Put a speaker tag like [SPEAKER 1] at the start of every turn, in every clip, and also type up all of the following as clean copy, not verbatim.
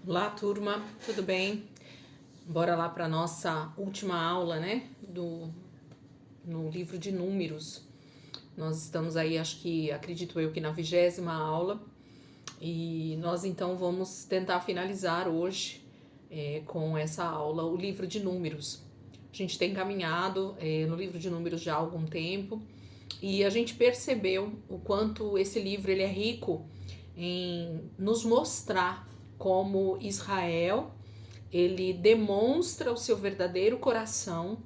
[SPEAKER 1] Olá, turma, tudo bem? Bora lá para nossa última aula, né? No livro de Números. Nós estamos aí, acredito eu que na 20ª aula, e nós então vamos tentar finalizar hoje com essa aula o livro de Números. A gente tem caminhado no livro de Números já há algum tempo e a gente percebeu o quanto esse livro ele é rico em nos mostrar como Israel ele demonstra o seu verdadeiro coração,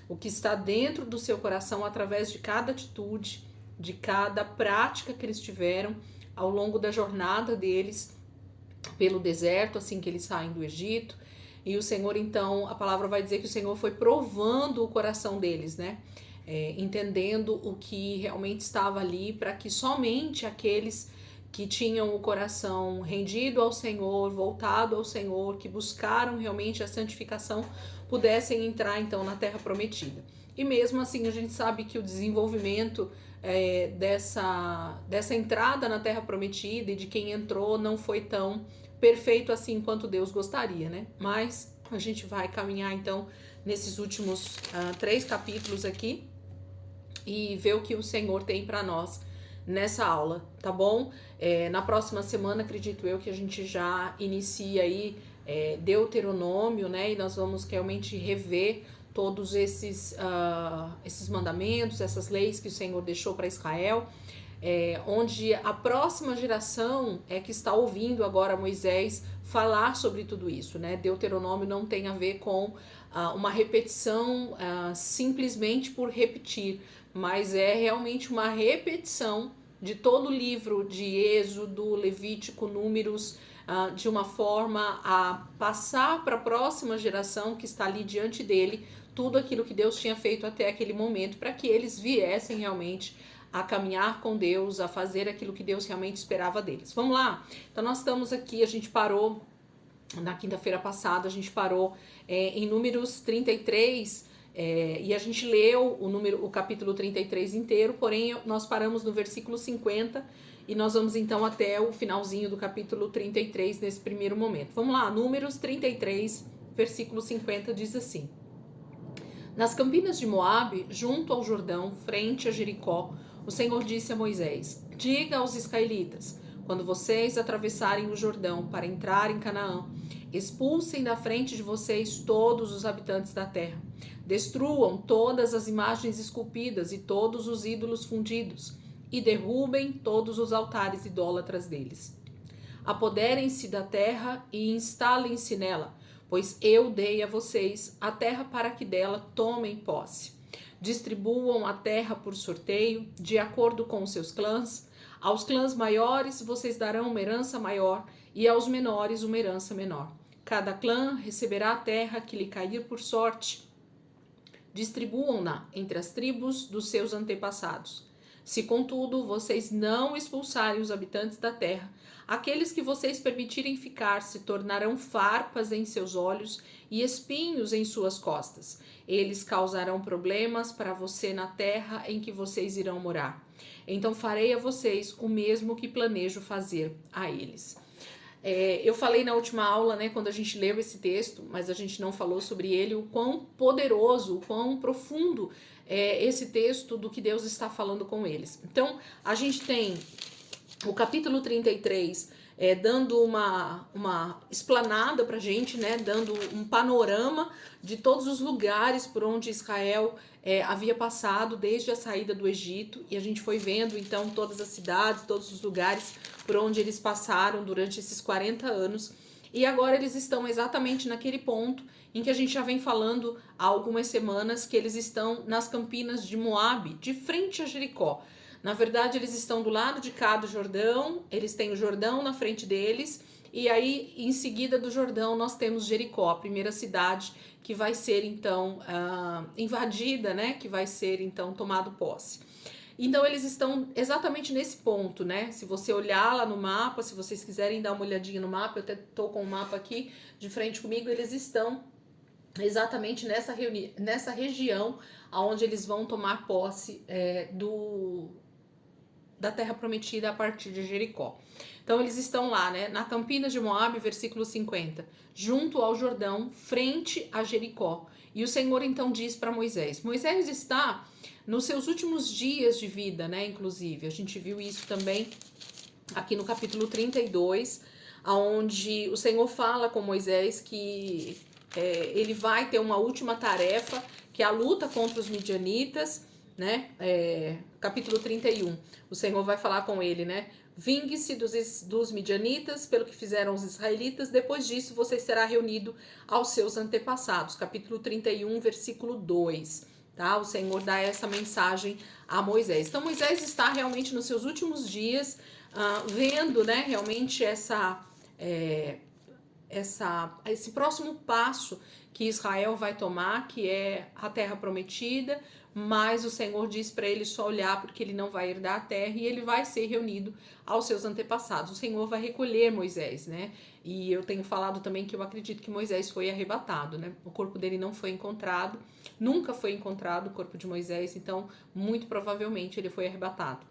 [SPEAKER 1] o que está dentro do seu coração através de cada atitude, de cada prática que eles tiveram ao longo da jornada deles pelo deserto, assim que eles saem do Egito. E o Senhor, então, a palavra vai dizer que o Senhor foi provando o coração deles, né? Entendendo o que realmente estava ali, para que somente aqueles que tinham o coração rendido ao Senhor, voltado ao Senhor, que buscaram realmente a santificação, pudessem entrar então na terra prometida. E mesmo assim a gente sabe que o desenvolvimento dessa entrada na terra prometida e de quem entrou não foi tão perfeito assim quanto Deus gostaria, né? Mas a gente vai caminhar então nesses últimos 3 capítulos aqui e ver o que o Senhor tem para nós nessa aula, tá bom? Na próxima semana, acredito eu que a gente já inicia aí Deuteronômio, né? E nós vamos realmente rever todos esses mandamentos, essas leis que o Senhor deixou para Israel, onde a próxima geração é que está ouvindo agora Moisés falar sobre tudo isso, né? Deuteronômio não tem a ver com uma repetição simplesmente por repetir, mas é realmente uma repetição de todo o livro de Êxodo, Levítico, Números, de uma forma a passar para a próxima geração que está ali diante dele tudo aquilo que Deus tinha feito até aquele momento, para que eles viessem realmente a caminhar com Deus, a fazer aquilo que Deus realmente esperava deles. Vamos lá? Então nós estamos aqui, a gente parou na quinta-feira passada, a gente parou em Números 33, e a gente leu o capítulo 33 inteiro, porém nós paramos no versículo 50 e nós vamos então até o finalzinho do capítulo 33 nesse primeiro momento. Vamos lá, Números 33, versículo 50 diz assim: Nas campinas de Moabe, junto ao Jordão, frente a Jericó, o Senhor disse a Moisés: Diga aos israelitas: quando vocês atravessarem o Jordão para entrar em Canaã, expulsem da frente de vocês todos os habitantes da terra. Destruam todas as imagens esculpidas e todos os ídolos fundidos, e derrubem todos os altares idólatras deles. Apoderem-se da terra e instalem-se nela, pois eu dei a vocês a terra para que dela tomem posse. Distribuam a terra por sorteio, de acordo com os seus clãs. Aos clãs maiores vocês darão uma herança maior, e aos menores uma herança menor. Cada clã receberá a terra que lhe cair por sorte. Distribuam-na entre as tribos dos seus antepassados. Se, contudo, vocês não expulsarem os habitantes da terra, aqueles que vocês permitirem ficar se tornarão farpas em seus olhos e espinhos em suas costas. Eles causarão problemas para você na terra em que vocês irão morar. Então farei a vocês o mesmo que planejo fazer a eles. Eu falei na última aula, né, quando a gente leu esse texto, mas a gente não falou sobre ele, o quão poderoso, o quão profundo é esse texto do que Deus está falando com eles. Então, a gente tem o capítulo 33 dando uma explanada pra gente, né, dando um panorama de todos os lugares por onde Israel havia passado desde a saída do Egito, e a gente foi vendo então todas as cidades, todos os lugares por onde eles passaram durante esses 40 anos, e agora eles estão exatamente naquele ponto em que a gente já vem falando há algumas semanas, que eles estão nas campinas de Moabe, de frente a Jericó. Na verdade, eles estão do lado de cá do Jordão, eles têm o Jordão na frente deles, e aí em seguida do Jordão nós temos Jericó, a primeira cidade que vai ser então invadida, né? Que vai ser então tomado posse. Então eles estão exatamente nesse ponto, né? Se você olhar lá no mapa, se vocês quiserem dar uma olhadinha no mapa, eu até tô com o mapa aqui de frente comigo, eles estão exatamente nessa região onde eles vão tomar posse da terra prometida a partir de Jericó. Então eles estão lá, né, na Campinas de Moabe, versículo 50, junto ao Jordão, frente a Jericó. E o Senhor então diz para Moisés, Moisés está nos seus últimos dias de vida, né, inclusive, a gente viu isso também aqui no capítulo 32, onde o Senhor fala com Moisés que ele vai ter uma última tarefa, que é a luta contra os midianitas, né? Capítulo 31, o Senhor vai falar com ele, né? Vingue-se dos midianitas pelo que fizeram os israelitas, depois disso você será reunido aos seus antepassados. Capítulo 31, versículo 2. Tá? O Senhor dá essa mensagem a Moisés. Então Moisés está realmente nos seus últimos dias, vendo, né, realmente esse próximo passo que Israel vai tomar, que é a terra prometida, mas o Senhor diz para ele só olhar porque ele não vai herdar a terra e ele vai ser reunido aos seus antepassados. O Senhor vai recolher Moisés, né? E eu tenho falado também que eu acredito que Moisés foi arrebatado, né? O corpo dele não foi encontrado, nunca foi encontrado o corpo de Moisés, então muito provavelmente ele foi arrebatado.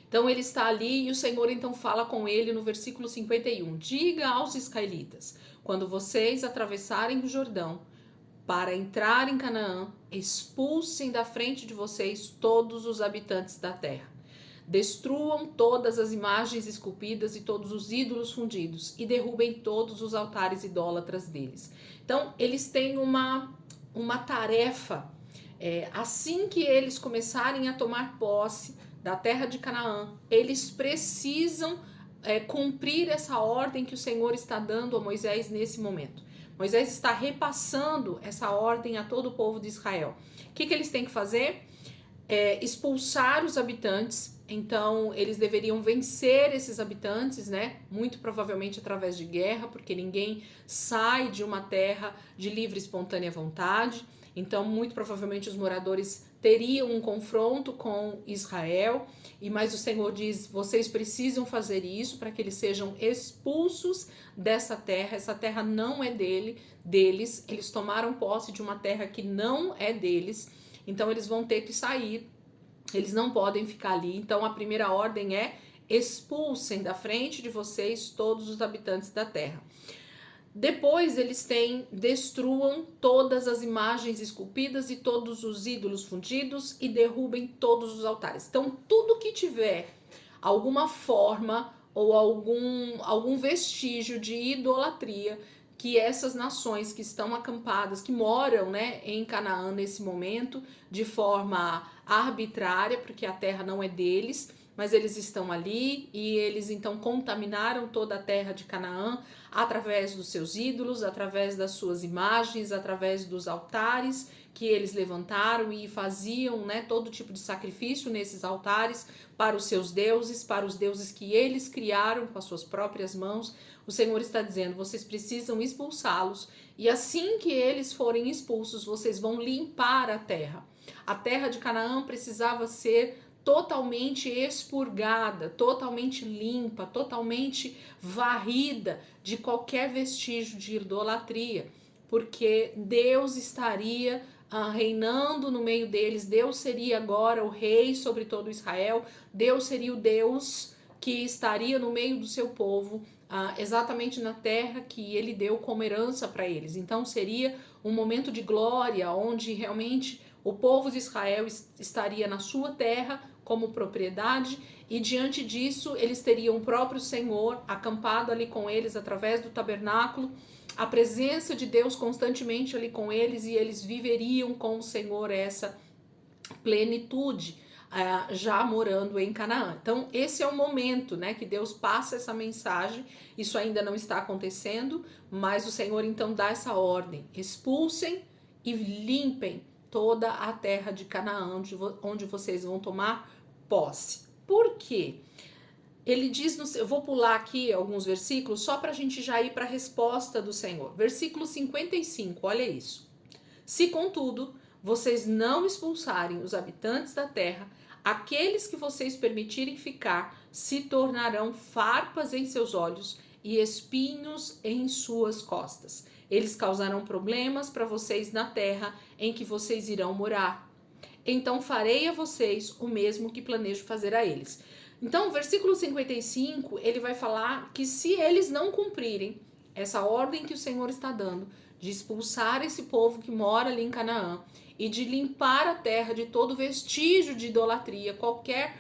[SPEAKER 1] Então ele está ali e o Senhor então fala com ele no versículo 51. Diga aos israelitas, quando vocês atravessarem o Jordão para entrar em Canaã, expulsem da frente de vocês todos os habitantes da terra. Destruam todas as imagens esculpidas e todos os ídolos fundidos e derrubem todos os altares idólatras deles. Então eles têm uma tarefa, assim que eles começarem a tomar posse da terra de Canaã, eles precisam cumprir essa ordem que o Senhor está dando a Moisés nesse momento. Moisés está repassando essa ordem a todo o povo de Israel. O que eles têm que fazer? Expulsar os habitantes. Então eles deveriam vencer esses habitantes, né? Muito provavelmente através de guerra, porque ninguém sai de uma terra de livre e espontânea vontade. Então, muito provavelmente os moradores teriam um confronto com Israel, mas o Senhor diz, vocês precisam fazer isso para que eles sejam expulsos dessa terra. Essa terra não é deles, eles tomaram posse de uma terra que não é deles, então eles vão ter que sair, eles não podem ficar ali. Então a primeira ordem é expulsem da frente de vocês todos os habitantes da terra. Depois eles destruam todas as imagens esculpidas e todos os ídolos fundidos e derrubem todos os altares. Então tudo que tiver alguma forma ou algum vestígio de idolatria que essas nações que estão acampadas, que moram, né, em Canaã nesse momento, de forma arbitrária, porque a terra não é deles, mas eles estão ali e eles então contaminaram toda a terra de Canaã através dos seus ídolos, através das suas imagens, através dos altares que eles levantaram e faziam, né, todo tipo de sacrifício nesses altares para os seus deuses, para os deuses que eles criaram com as suas próprias mãos. O Senhor está dizendo, vocês precisam expulsá-los e assim que eles forem expulsos, vocês vão limpar a terra. A terra de Canaã precisava ser totalmente expurgada, totalmente limpa, totalmente varrida de qualquer vestígio de idolatria, porque Deus estaria reinando no meio deles, Deus seria agora o rei sobre todo Israel, Deus seria o Deus que estaria no meio do seu povo, exatamente na terra que ele deu como herança para eles. Então seria um momento de glória, onde realmente o povo de Israel estaria na sua terra como propriedade, e diante disso eles teriam o próprio Senhor acampado ali com eles através do tabernáculo, a presença de Deus constantemente ali com eles, e eles viveriam com o Senhor essa plenitude, já morando em Canaã. Então esse é o momento, né, que Deus passa essa mensagem. Isso ainda não está acontecendo, mas o Senhor então dá essa ordem: expulsem e limpem toda a terra de Canaã, onde vocês vão tomar posse. Por quê? Ele diz, eu vou pular aqui alguns versículos só para a gente já ir para a resposta do Senhor. Versículo 55, olha isso. Se, contudo, vocês não expulsarem os habitantes da terra, aqueles que vocês permitirem ficar se tornarão farpas em seus olhos e espinhos em suas costas. Eles causarão problemas para vocês na terra em que vocês irão morar. então farei a vocês o mesmo que planejo fazer a eles. Então, o versículo 55, ele vai falar que se eles não cumprirem essa ordem que o Senhor está dando, de expulsar esse povo que mora ali em Canaã e de limpar a terra de todo vestígio de idolatria, qualquer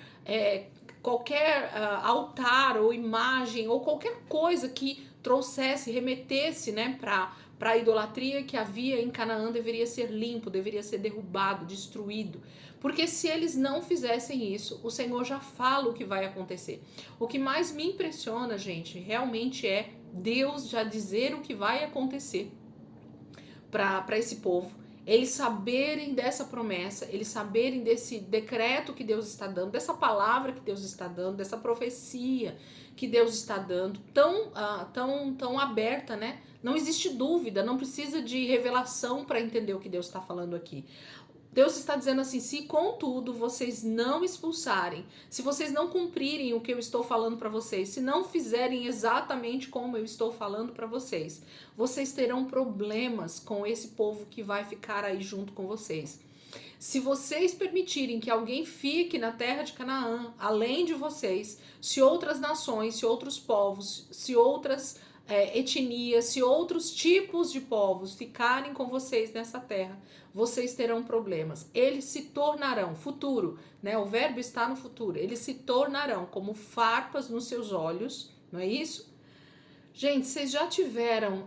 [SPEAKER 1] altar ou imagem ou qualquer coisa que trouxesse, remetesse, né, para a idolatria que havia em Canaã, deveria ser limpo, deveria ser derrubado, destruído. Porque se eles não fizessem isso, o Senhor já fala o que vai acontecer. O que mais me impressiona, gente, realmente é Deus já dizer o que vai acontecer para esse povo. Eles saberem dessa promessa, eles saberem desse decreto que Deus está dando, dessa palavra que Deus está dando, dessa profecia que Deus está dando, tão aberta, né? Não existe dúvida, não precisa de revelação para entender o que Deus está falando aqui. Deus está dizendo assim: se contudo vocês não expulsarem, se vocês não cumprirem o que eu estou falando para vocês, se não fizerem exatamente como eu estou falando para vocês, vocês terão problemas com esse povo que vai ficar aí junto com vocês. Se vocês permitirem que alguém fique na terra de Canaã, além de vocês, se outras nações, se outros povos, se outras etnias, se outros tipos de povos ficarem com vocês nessa terra, vocês terão problemas. Eles se tornarão, futuro, né? O verbo está no futuro. Eles se tornarão como farpas nos seus olhos, não é isso? Gente, vocês já tiveram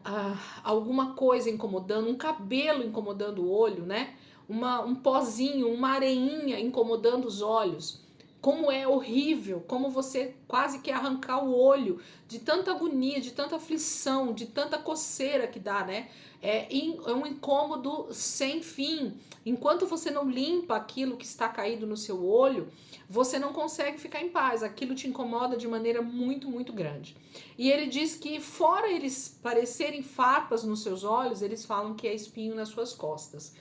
[SPEAKER 1] alguma coisa incomodando, um cabelo incomodando o olho, né? Um pozinho, uma areinha incomodando os olhos. Como é horrível, como você quase quer arrancar o olho de tanta agonia, de tanta aflição, de tanta coceira que dá, né? É um incômodo sem fim. Enquanto você não limpa aquilo que está caído no seu olho, você não consegue ficar em paz. Aquilo te incomoda de maneira muito, muito grande. E ele diz que, fora eles parecerem farpas nos seus olhos, eles falam que é espinho nas suas costas.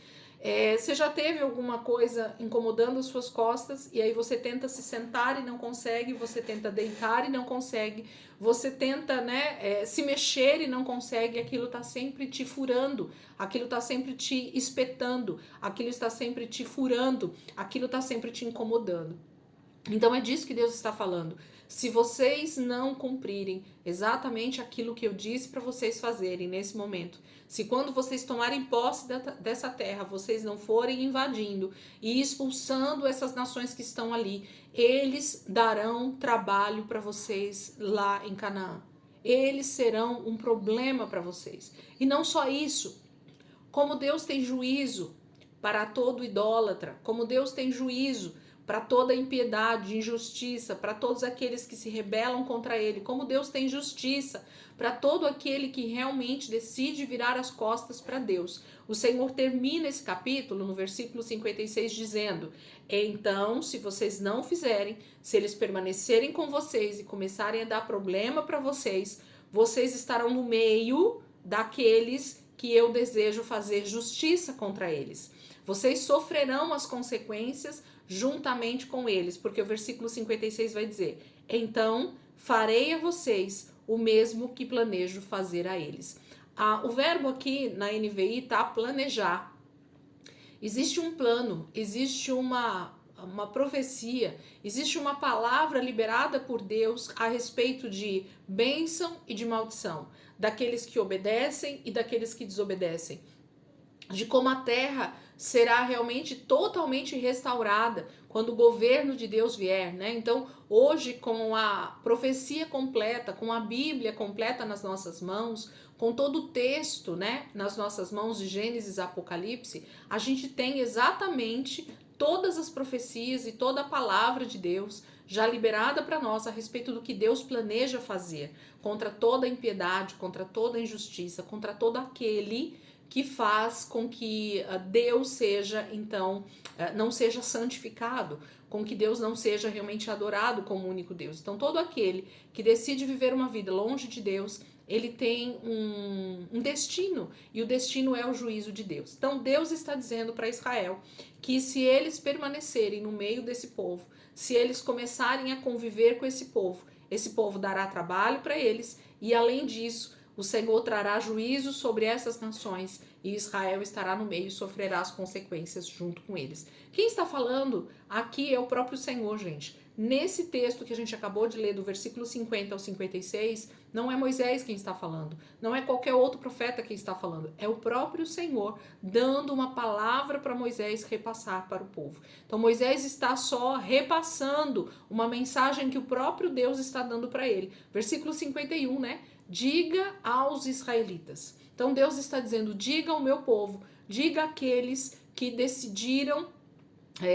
[SPEAKER 1] Você já teve alguma coisa incomodando as suas costas e aí você tenta se sentar e não consegue, você tenta deitar e não consegue, você tenta, né, se mexer e não consegue, aquilo está sempre te furando, aquilo está sempre te espetando, aquilo está sempre te furando, aquilo está sempre te incomodando. Então é disso que Deus está falando. Se vocês não cumprirem exatamente aquilo que eu disse para vocês fazerem nesse momento, se quando vocês tomarem posse dessa terra, vocês não forem invadindo e expulsando essas nações que estão ali, eles darão trabalho para vocês lá em Canaã. Eles serão um problema para vocês. E não só isso, como Deus tem juízo para todo idólatra, como Deus tem juízo para toda impiedade, injustiça, para todos aqueles que se rebelam contra ele, como Deus tem justiça para todo aquele que realmente decide virar as costas para Deus. O Senhor termina esse capítulo no versículo 56 dizendo: então, se vocês não fizerem, se eles permanecerem com vocês e começarem a dar problema para vocês, vocês estarão no meio daqueles que eu desejo fazer justiça contra eles. Vocês sofrerão as consequências juntamente com eles, porque o versículo 56 vai dizer: então farei a vocês o mesmo que planejo fazer a eles. O verbo aqui na NVI tá planejar. Existe um plano, existe uma profecia, existe uma palavra liberada por Deus a respeito de bênção e de maldição, daqueles que obedecem e daqueles que desobedecem, de como a terra será realmente totalmente restaurada quando o governo de Deus vier, né? Então, hoje, com a profecia completa, com a Bíblia completa nas nossas mãos, com todo o texto, né, nas nossas mãos de Gênesis a Apocalipse, a gente tem exatamente todas as profecias e toda a palavra de Deus já liberada para nós a respeito do que Deus planeja fazer contra toda a impiedade, contra toda a injustiça, contra todo aquele que faz com que Deus seja, então, não seja santificado, com que Deus não seja realmente adorado como único Deus. Então, todo aquele que decide viver uma vida longe de Deus, ele tem um destino, e o destino é o juízo de Deus. Então, Deus está dizendo para Israel que se eles permanecerem no meio desse povo, se eles começarem a conviver com esse povo dará trabalho para eles, e além disso, O Senhor trará juízo sobre essas nações e Israel estará no meio e sofrerá as consequências junto com eles. Quem está falando aqui é o próprio Senhor, gente. Nesse texto que a gente acabou de ler, do versículo 50 ao 56, não é Moisés quem está falando, não é qualquer outro profeta quem está falando, é o próprio Senhor dando uma palavra para Moisés repassar para o povo. Então Moisés está só repassando uma mensagem que o próprio Deus está dando para ele. Versículo 51, né? Diga aos israelitas. Então Deus está dizendo, diga ao meu povo, diga àqueles que decidiram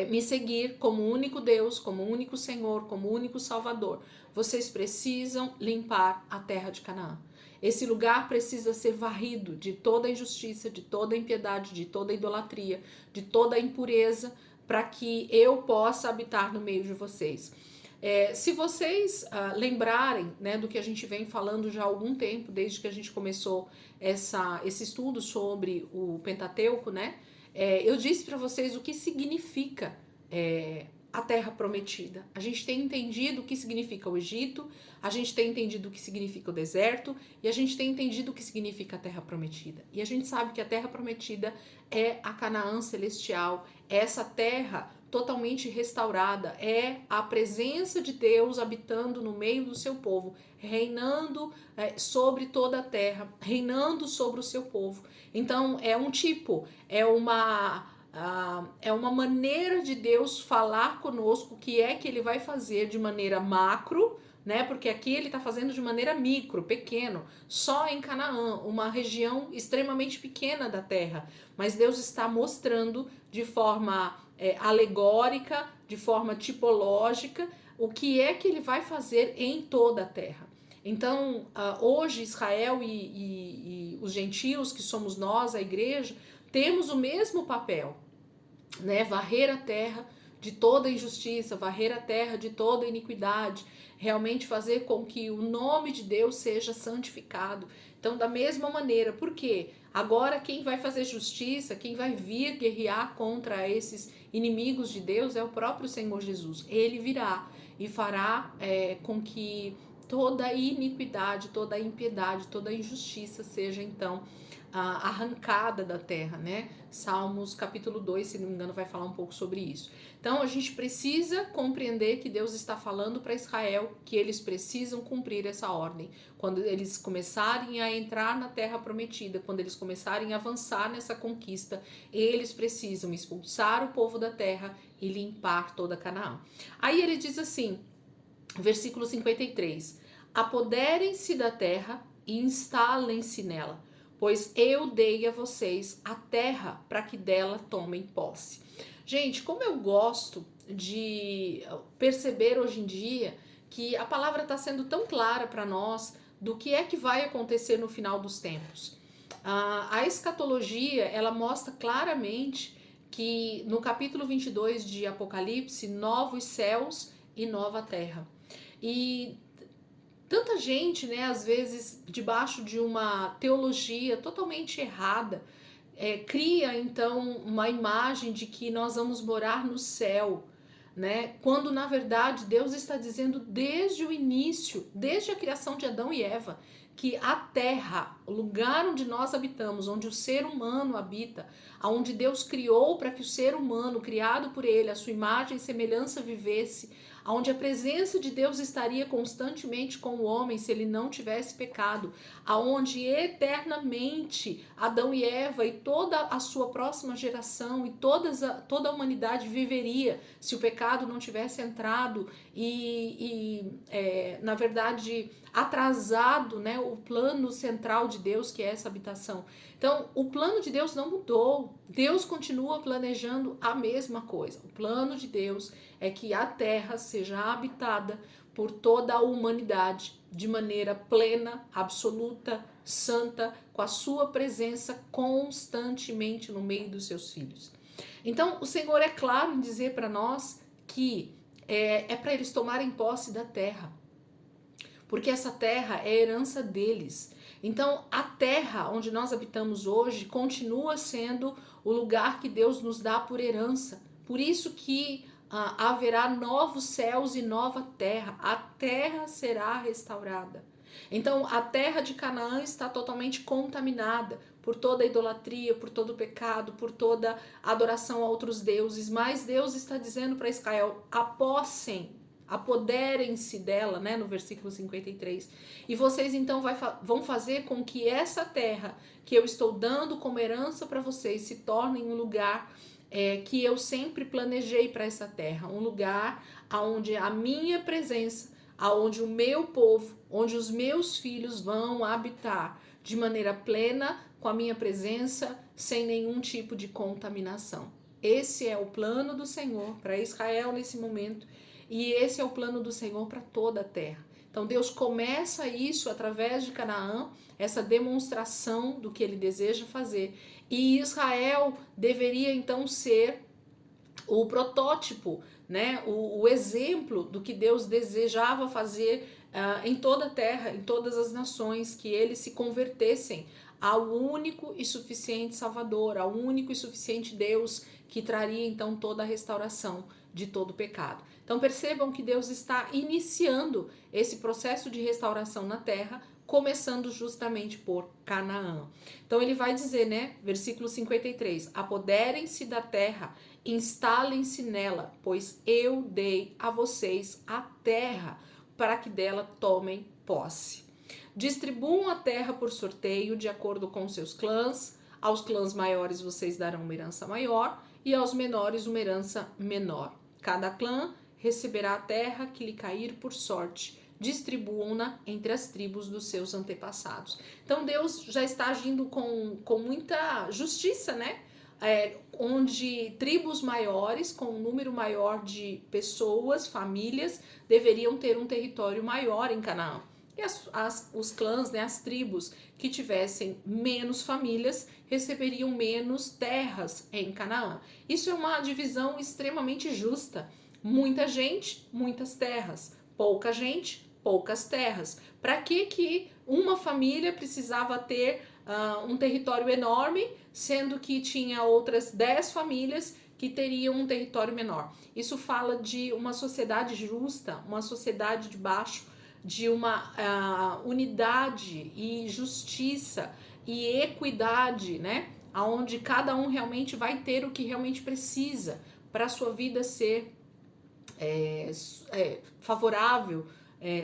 [SPEAKER 1] me seguir como único Deus, como único Senhor, como único Salvador. Vocês precisam limpar a terra de Canaã. Esse lugar precisa ser varrido de toda injustiça, de toda impiedade, de toda idolatria, de toda impureza, para que eu possa habitar no meio de vocês. Se vocês lembrarem, né, do que a gente vem falando já há algum tempo, desde que a gente começou esse estudo sobre o Pentateuco, né? Eu disse para vocês o que significa a Terra Prometida. A gente tem entendido o que significa o Egito, a gente tem entendido o que significa o deserto e a gente tem entendido o que significa a Terra Prometida. E a gente sabe que a Terra Prometida é a Canaã celestial, é essa terra totalmente restaurada, é a presença de Deus habitando no meio do seu povo, reinando sobre toda a terra, reinando sobre o seu povo. Então é um tipo, é uma maneira de Deus falar conosco, que é que ele vai fazer de maneira macro, né? Porque aqui ele está fazendo de maneira micro, pequeno, só em Canaã, uma região extremamente pequena da terra. Mas Deus está mostrando de forma alegórica, de forma tipológica, o que é que ele vai fazer em toda a terra. Então, hoje Israel e os gentios, que somos nós, a igreja, temos o mesmo papel, né? Varrer a terra de toda injustiça, varrer a terra de toda iniquidade, realmente fazer com que o nome de Deus seja santificado. Então, da mesma maneira, por quê? Agora quem vai fazer justiça, quem vai vir guerrear contra esses inimigos de Deus é o próprio Senhor Jesus. Ele virá e fará com que toda iniquidade, toda impiedade, toda injustiça seja então arrancada da terra, né? Salmos capítulo 2, se não me engano, vai falar um pouco sobre isso. Então a gente precisa compreender que Deus está falando para Israel que eles precisam cumprir essa ordem. Quando eles começarem a entrar na terra prometida, quando eles começarem a avançar nessa conquista, eles precisam expulsar o povo da terra e limpar toda Canaã. Aí ele diz assim, versículo 53, apoderem-se da terra e instalem-se nela, pois eu dei a vocês a terra para que dela tomem posse. Gente, como eu gosto de perceber hoje em dia que a palavra está sendo tão clara para nós do que é que vai acontecer no final dos tempos. A escatologia, ela mostra claramente que no capítulo 22 de Apocalipse, novos céus e nova terra. E tanta gente, né, às vezes, debaixo de uma teologia totalmente errada, cria então uma imagem de que nós vamos morar no céu, né? Quando na verdade Deus está dizendo desde o início, desde a criação de Adão e Eva, que a terra, o lugar onde nós habitamos, onde o ser humano habita, aonde Deus criou para que o ser humano, criado por ele, a sua imagem e semelhança vivesse, onde a presença de Deus estaria constantemente com o homem se ele não tivesse pecado, aonde eternamente Adão e Eva e toda a sua próxima geração e toda a humanidade viveria se o pecado não tivesse entrado na verdade, atrasado, né, o plano central de Deus, que é essa habitação. Então, o plano de Deus não mudou. Deus continua planejando a mesma coisa. O plano de Deus é que a terra seja habitada por toda a humanidade de maneira plena, absoluta, santa, com a sua presença constantemente no meio dos seus filhos. Então, o Senhor é claro em dizer para nós que é para eles tomarem posse da terra, porque essa terra é herança deles. Então, a terra onde nós habitamos hoje continua sendo o lugar que Deus nos dá por herança. Por isso que haverá novos céus e nova terra. A terra será restaurada. Então, a terra de Canaã está totalmente contaminada por toda a idolatria, por todo o pecado, por toda a adoração a outros deuses. Mas Deus está dizendo para Israel: apossem, apoderem-se dela, né, no versículo 53. E vocês então vão fazer com que essa terra que eu estou dando como herança para vocês se torne um lugar que eu sempre planejei para essa terra, um lugar onde a minha presença, aonde o meu povo, onde os meus filhos vão habitar de maneira plena, com a minha presença, sem nenhum tipo de contaminação. Esse é o plano do Senhor para Israel nesse momento, e esse é o plano do Senhor para toda a terra. Então Deus começa isso através de Canaã, essa demonstração do que ele deseja fazer, e Israel deveria então ser o protótipo, né, o exemplo do que Deus desejava fazer em toda a terra, em todas as nações, que eles se convertessem ao único e suficiente Salvador, ao único e suficiente Deus que traria então toda a restauração de todo o pecado. Então percebam que Deus está iniciando esse processo de restauração na terra, começando justamente por Canaã. Então ele vai dizer, né, versículo 53, apoderem-se da terra, instalem-se nela, pois eu dei a vocês a terra, para que dela tomem posse. Distribuam a terra por sorteio, de acordo com seus clãs. Aos clãs maiores vocês darão uma herança maior, e aos menores uma herança menor. Cada clã receberá a terra que lhe cair por sorte. Distribuam-na entre as tribos dos seus antepassados. Então Deus já está agindo com muita justiça, né? Onde tribos maiores, com um número maior de pessoas, famílias, deveriam ter um território maior em Canaã. E os clãs, né, as tribos que tivessem menos famílias, receberiam menos terras em Canaã. Isso é uma divisão extremamente justa. Muita gente, muitas terras. Pouca gente, poucas terras. Para que uma família precisava ter um território enorme, sendo que tinha outras 10 famílias que teriam um território menor? Isso fala de uma sociedade justa, uma sociedade debaixo de uma unidade e justiça e equidade, né? Onde cada um realmente vai ter o que realmente precisa para a sua vida ser favorável,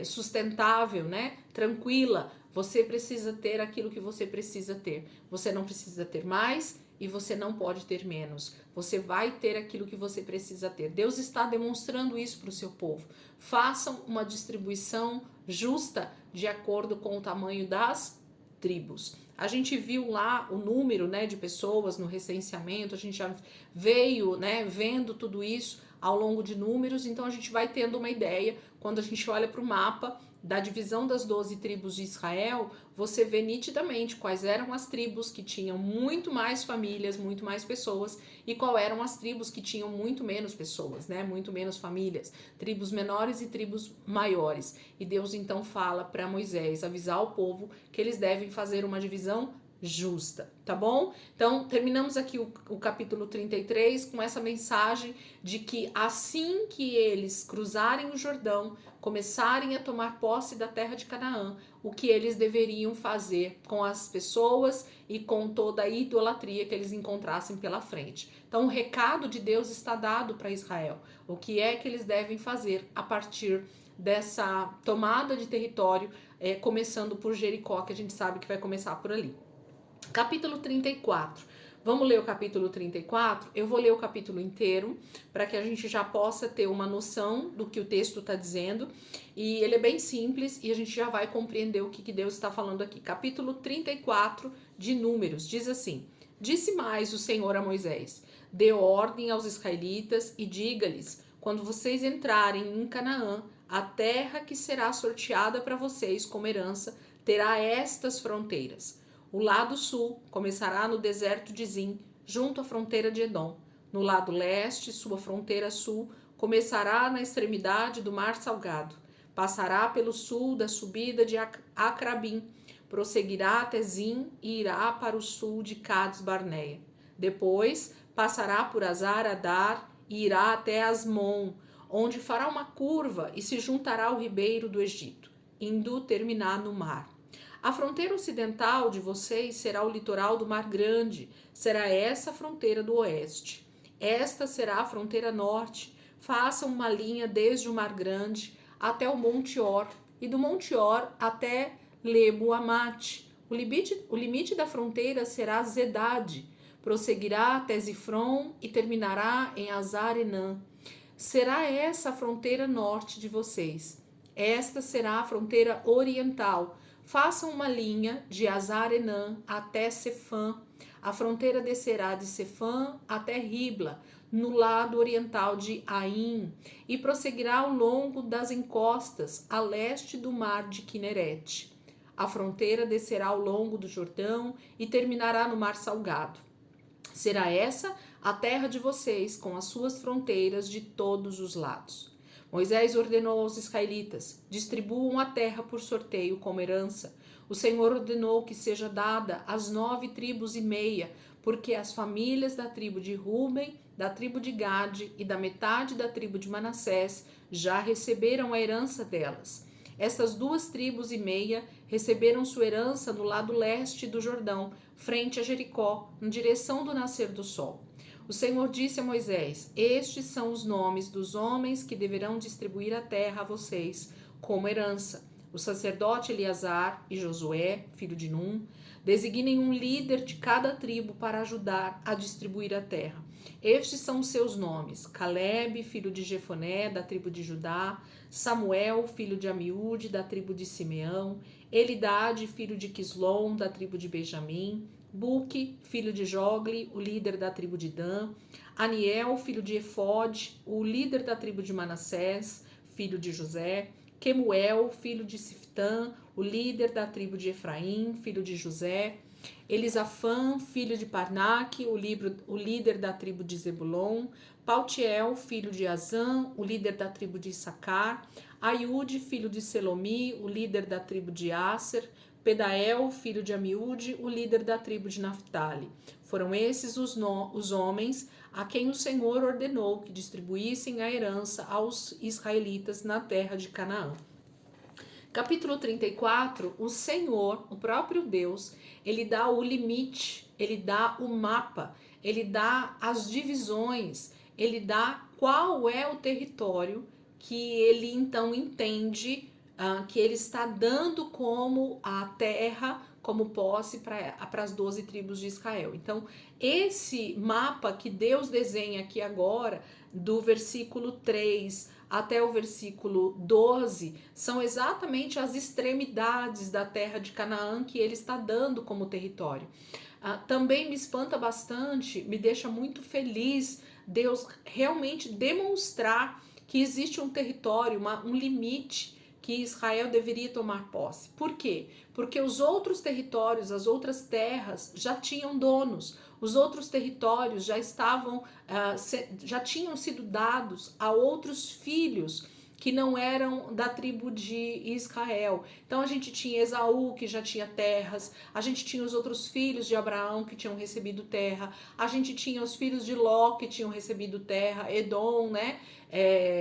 [SPEAKER 1] sustentável, né? Tranquila. Você precisa ter aquilo que você precisa ter. Você não precisa ter mais e você não pode ter menos. Você vai ter aquilo que você precisa ter. Deus está demonstrando isso para o seu povo. Façam uma distribuição justa de acordo com o tamanho das tribos. A gente viu lá o número, né, de pessoas no recenseamento, a gente já veio, né, vendo tudo isso ao longo de números, então a gente vai tendo uma ideia. Quando a gente olha para o mapa da divisão das 12 tribos de Israel, você vê nitidamente quais eram as tribos que tinham muito mais famílias, muito mais pessoas, e quais eram as tribos que tinham muito menos pessoas, né? Muito menos famílias, tribos menores e tribos maiores. E Deus então fala para Moisés avisar o povo que eles devem fazer uma divisão justa, tá bom? Então, terminamos aqui o capítulo 33 com essa mensagem de que assim que eles cruzarem o Jordão, começarem a tomar posse da terra de Canaã, o que eles deveriam fazer com as pessoas e com toda a idolatria que eles encontrassem pela frente. Então, o recado de Deus está dado para Israel. O que é que eles devem fazer a partir dessa tomada de território, começando por Jericó, que a gente sabe que vai começar por ali. Capítulo 34. Vamos ler o capítulo 34? Eu vou ler o capítulo inteiro para que a gente já possa ter uma noção do que o texto está dizendo. E ele é bem simples e a gente já vai compreender o que Deus está falando aqui. Capítulo 34 de Números diz assim: Disse mais o Senhor a Moisés: Dê ordem aos israelitas e diga-lhes: quando vocês entrarem em Canaã, a terra que será sorteada para vocês como herança terá estas fronteiras. O lado sul começará no deserto de Zin, junto à fronteira de Edom. No lado leste, sua fronteira sul começará na extremidade do Mar Salgado. Passará pelo sul da subida de Acrabim, prosseguirá até Zin e irá para o sul de Cades Barneia. Depois, passará por Azar Adar e irá até Asmon, onde fará uma curva e se juntará ao ribeiro do Egito. indo terminar no mar. A fronteira ocidental de vocês será o litoral do Mar Grande, será essa a fronteira do oeste. Esta será a fronteira norte. Façam uma linha desde o Mar Grande até o Monte Or, e do Monte Or até Lebo Amate. O limite da fronteira será Zedade, prosseguirá até Zifron e terminará em Azar-Enã. Será essa a fronteira norte de vocês. Esta será a fronteira oriental. Façam uma linha de Azar-Enã até Sefã. A fronteira descerá de Sefã até Ribla, no lado oriental de Aim, e prosseguirá ao longo das encostas, a leste do mar de Quinerete. A fronteira descerá ao longo do Jordão e terminará no Mar Salgado. Será essa a terra de vocês, com as suas fronteiras de todos os lados. Moisés ordenou aos israelitas: distribuam a terra por sorteio como herança. O Senhor ordenou que seja dada às 9 tribos e meia, porque as famílias da tribo de Ruben, da tribo de Gade e da metade da tribo de Manassés já receberam a herança delas. Estas 2 tribos e meia receberam sua herança no lado leste do Jordão, frente a Jericó, em direção do nascer do sol. O Senhor disse a Moisés: estes são os nomes dos homens que deverão distribuir a terra a vocês como herança. O sacerdote Eleazar e Josué, filho de Num, designem um líder de cada tribo para ajudar a distribuir a terra. Estes são os seus nomes: Caleb, filho de Jefoné, da tribo de Judá; Samuel, filho de Amiúde, da tribo de Simeão; Elidade, filho de Quislom, da tribo de Benjamim; Buque, filho de Jogli, o líder da tribo de Dan; Aniel, filho de Efode, o líder da tribo de Manassés, filho de José; Quemuel, filho de Siftã, o líder da tribo de Efraim, filho de José; Elisafã, filho de Parnaque, o líder da tribo de Zebulon; Paltiel, filho de Azã, o líder da tribo de Issacar; Aiude, filho de Selomi, o líder da tribo de Asser; Pedael, filho de Amiúde, o líder da tribo de Naphtali. Foram esses os homens a quem o Senhor ordenou que distribuíssem a herança aos israelitas na terra de Canaã. Capítulo 34, o Senhor, o próprio Deus, ele dá o limite, ele dá o mapa, ele dá as divisões, ele dá qual é o território que ele então entende que ele está dando como a terra, como posse para as 12 tribos de Israel. Então, esse mapa que Deus desenha aqui agora, do versículo 3 até o versículo 12, são exatamente as extremidades da terra de Canaã que ele está dando como território. Também me espanta bastante, me deixa muito feliz Deus realmente demonstrar que existe um território, um limite que Israel deveria tomar posse. Por quê? Porque os outros territórios, as outras terras já tinham donos, os outros territórios já já tinham sido dados a outros filhos que não eram da tribo de Israel. Então a gente tinha Esaú, que já tinha terras, a gente tinha os outros filhos de Abraão que tinham recebido terra, a gente tinha os filhos de Ló que tinham recebido terra, Edom, né?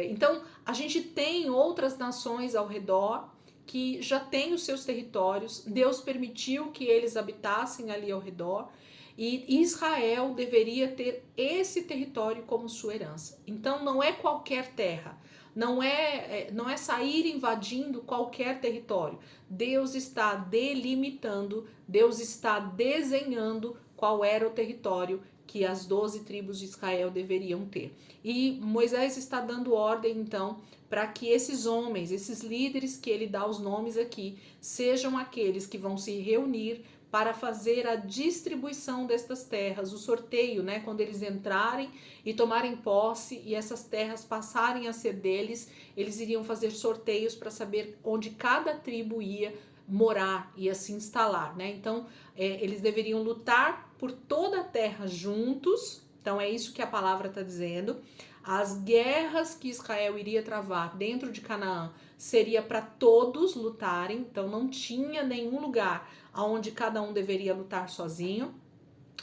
[SPEAKER 1] Então a gente tem outras nações ao redor que já têm os seus territórios. Deus permitiu que eles habitassem ali ao redor, e Israel deveria ter esse território como sua herança. Então não é qualquer terra, não é sair invadindo qualquer território. Deus está delimitando, Deus está desenhando qual era o território que as 12 tribos de Israel deveriam ter. E Moisés está dando ordem, então, para que esses homens, esses líderes que ele dá os nomes aqui, sejam aqueles que vão se reunir para fazer a distribuição destas terras, o sorteio, né? Quando eles entrarem e tomarem posse e essas terras passarem a ser deles, eles iriam fazer sorteios para saber onde cada tribo ia morar, ia se instalar, né? Então, eles deveriam lutar por toda a terra juntos. Então, é isso que a palavra está dizendo. As guerras que Israel iria travar dentro de Canaã seria para todos lutarem. Então, não tinha nenhum lugar onde cada um deveria lutar sozinho,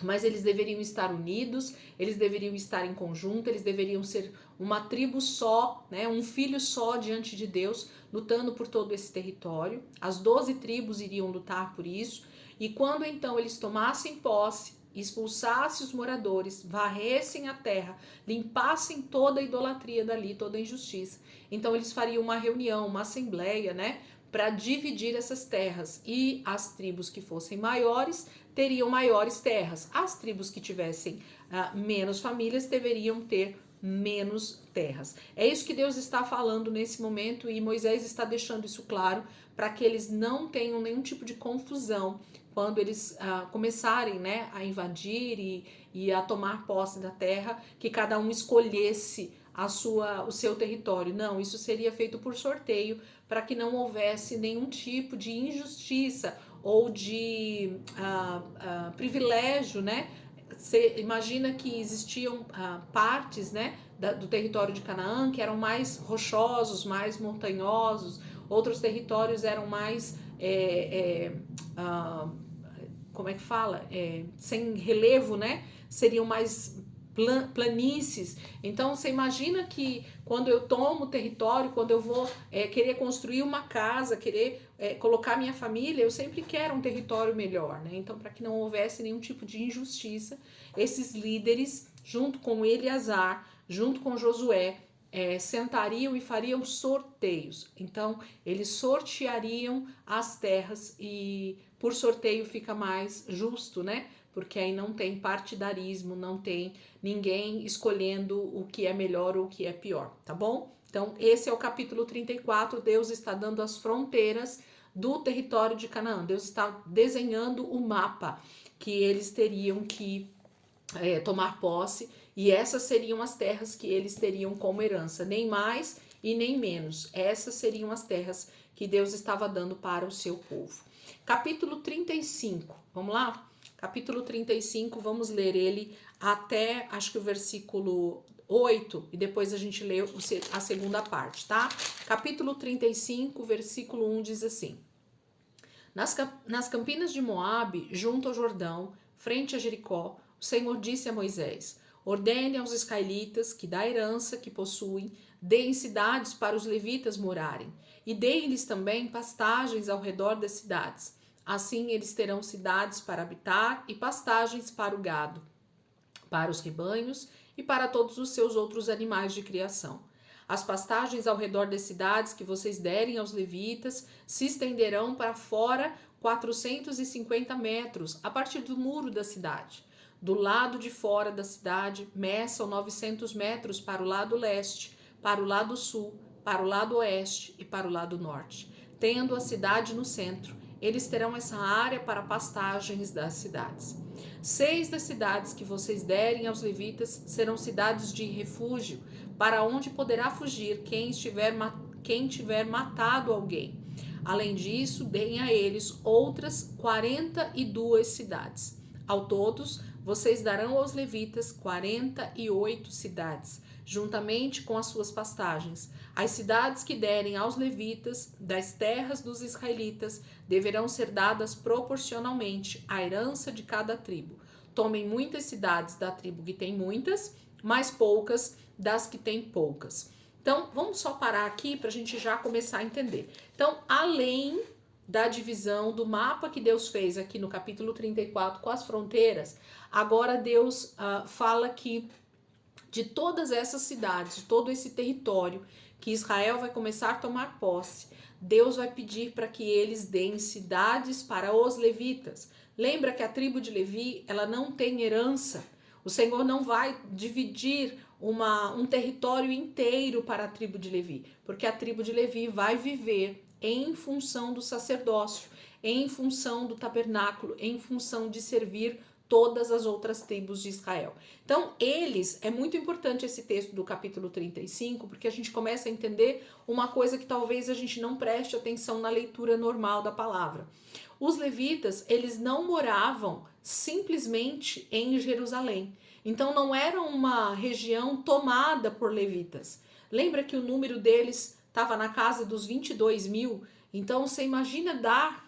[SPEAKER 1] mas eles deveriam estar unidos, eles deveriam estar em conjunto, eles deveriam ser uma tribo só, né, um filho só diante de Deus, lutando por todo esse território. As 12 tribos iriam lutar por isso. E quando então eles tomassem posse, expulsassem os moradores, varressem a terra, limpassem toda a idolatria dali, toda a injustiça, então eles fariam uma reunião, uma assembleia, né, para dividir essas terras, e as tribos que fossem maiores teriam maiores terras, as tribos que tivessem menos famílias deveriam ter menos terras. É isso que Deus está falando nesse momento, e Moisés está deixando isso claro para que eles não tenham nenhum tipo de confusão quando eles começarem, né, a invadir e a tomar posse da terra, que cada um escolhesse o seu território. Não, isso seria feito por sorteio, para que não houvesse nenhum tipo de injustiça ou de privilégio, né? Você imagina que existiam partes, né, do território de Canaã que eram mais rochosos, mais montanhosos, outros territórios eram mais como é que fala? Sem relevo, né? Seriam mais planícies. Então você imagina que quando eu tomo território, quando eu vou querer construir uma casa, querer colocar minha família, eu sempre quero um território melhor, né? Então, para que não houvesse nenhum tipo de injustiça, esses líderes, junto com Eleazar, junto com Josué, sentariam e fariam sorteios. Então, eles sorteariam as terras, e por sorteio fica mais justo, né? Porque aí não tem partidarismo, não tem ninguém escolhendo o que é melhor ou o que é pior, tá bom? Então, esse é o capítulo 34, Deus está dando as fronteiras do território de Canaã. Deus está desenhando o mapa que eles teriam que tomar posse, e essas seriam as terras que eles teriam como herança, nem mais e nem menos. Essas seriam as terras que Deus estava dando para o seu povo. Capítulo 35, vamos lá? Capítulo 35, vamos ler ele até, acho que o versículo 8, e depois a gente lê a segunda parte, tá? Capítulo 35, versículo 1 diz assim: Nas campinas de Moabe, junto ao Jordão, frente a Jericó, o Senhor disse a Moisés: ordene aos israelitas que da herança que possuem, deem cidades para os levitas morarem, e deem-lhes também pastagens ao redor das cidades. Assim eles terão cidades para habitar e pastagens para o gado, para os rebanhos e para todos os seus outros animais de criação. As pastagens ao redor das cidades que vocês derem aos levitas se estenderão para fora 450 metros, a partir do muro da cidade. Do lado de fora da cidade, meçam 900 metros para o lado leste, para o lado sul, para o lado oeste e para o lado norte, tendo a cidade no centro. Eles terão essa área para pastagens das cidades. 6 das cidades que vocês derem aos levitas serão cidades de refúgio, para onde poderá fugir quem tiver matado alguém. Além disso, deem a eles outras 42 cidades. Ao todos, vocês darão aos levitas 48 cidades, juntamente com as suas pastagens. As cidades que derem aos levitas das terras dos israelitas deverão ser dadas proporcionalmente à herança de cada tribo. Tomem muitas cidades da tribo que tem muitas, mas poucas das que tem poucas. Então, vamos só parar aqui para a gente já começar a entender. Então, além da divisão do mapa que Deus fez aqui no capítulo 34 com as fronteiras, agora Deus fala que de todas essas cidades, de todo esse território que Israel vai começar a tomar posse, Deus vai pedir para que eles deem cidades para os levitas. Lembra que a tribo de Levi, ela não tem herança. O Senhor não vai dividir um território inteiro para a tribo de Levi, porque a tribo de Levi vai viver em função do sacerdócio, em função do tabernáculo, em função de servir todas as outras tribos de Israel. Então, é muito importante esse texto do capítulo 35, porque a gente começa a entender uma coisa que talvez a gente não preste atenção na leitura normal da palavra. Os levitas, eles não moravam simplesmente em Jerusalém. Então, não era uma região tomada por levitas. Lembra que o número deles estava na casa dos 22 mil? Então, você imagina dar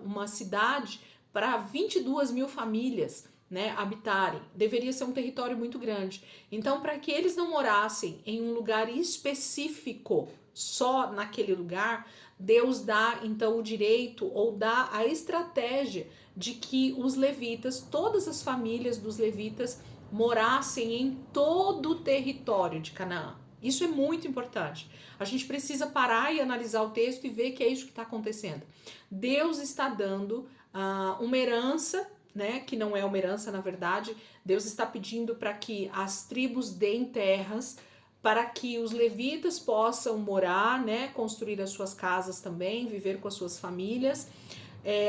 [SPEAKER 1] uma cidade para 22 mil famílias, né, habitarem. Deveria ser um território muito grande. Então, para que eles não morassem em um lugar específico só naquele lugar, Deus dá então o direito ou dá a estratégia de que os levitas, todas as famílias dos levitas, morassem em todo o território de Canaã. Isso é muito importante. A gente precisa parar e analisar o texto e ver que é isso que está acontecendo. Deus está dando uma herança, né, que não é uma herança na verdade. Deus está pedindo para que as tribos deem terras para que os levitas possam morar, né, construir as suas casas também, viver com as suas famílias.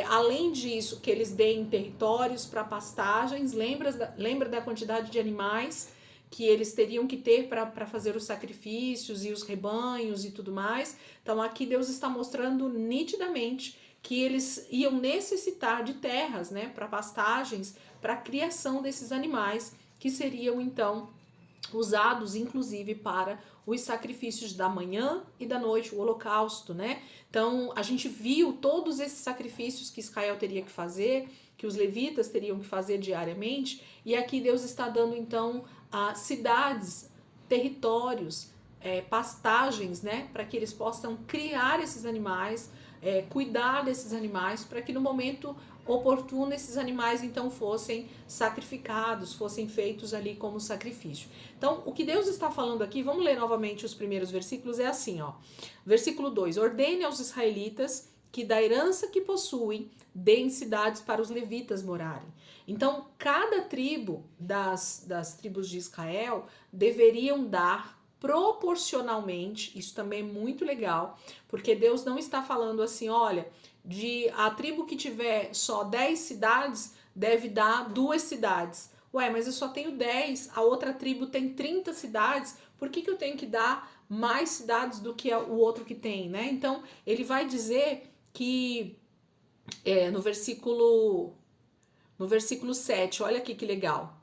[SPEAKER 1] Além disso, que eles deem territórios para pastagens. Lembra da quantidade de animais que eles teriam que ter para fazer os sacrifícios e os rebanhos e tudo mais. Então aqui Deus está mostrando nitidamente que eles iam necessitar de terras, né, para pastagens, para a criação desses animais, que seriam então usados inclusive para os sacrifícios da manhã e da noite, o holocausto, né? Então a gente viu todos esses sacrifícios que Israel teria que fazer, que os levitas teriam que fazer diariamente, e aqui Deus está dando então cidades, territórios, pastagens, né? Para que eles possam criar esses animais, cuidar desses animais, para que no momento oportuno esses animais então fossem sacrificados, fossem feitos ali como sacrifício. Então, o que Deus está falando aqui, vamos ler novamente os primeiros versículos, é assim, ó. Versículo 2: ordene aos israelitas que da herança que possuem, deem cidades para os levitas morarem. Então, cada tribo das tribos de Israel deveriam dar proporcionalmente. Isso também é muito legal, porque Deus não está falando assim, olha, de a tribo que tiver só 10 cidades, deve dar 2 cidades. Ué, mas eu só tenho 10, a outra tribo tem 30 cidades, por que eu tenho que dar mais cidades do que o outro que tem, né? Então, ele vai dizer que no versículo 7, olha aqui que legal.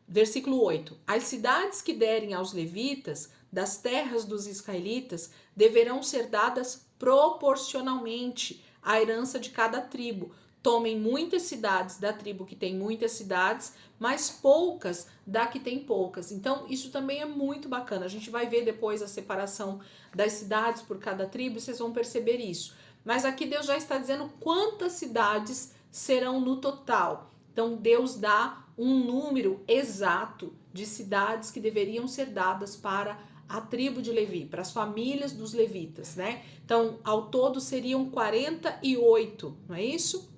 [SPEAKER 1] Versículo 8: as cidades que derem aos levitas das terras dos israelitas deverão ser dadas proporcionalmente à herança de cada tribo. Tomem muitas cidades da tribo que tem muitas cidades, mas poucas da que tem poucas. Então, isso também é muito bacana. A gente vai ver depois a separação das cidades por cada tribo, vocês vão perceber isso. Mas aqui Deus já está dizendo quantas cidades serão no total. Então, Deus dá um número exato de cidades que deveriam ser dadas para a tribo de Levi, para as famílias dos levitas, né? Então, ao todo seriam 48, não é isso?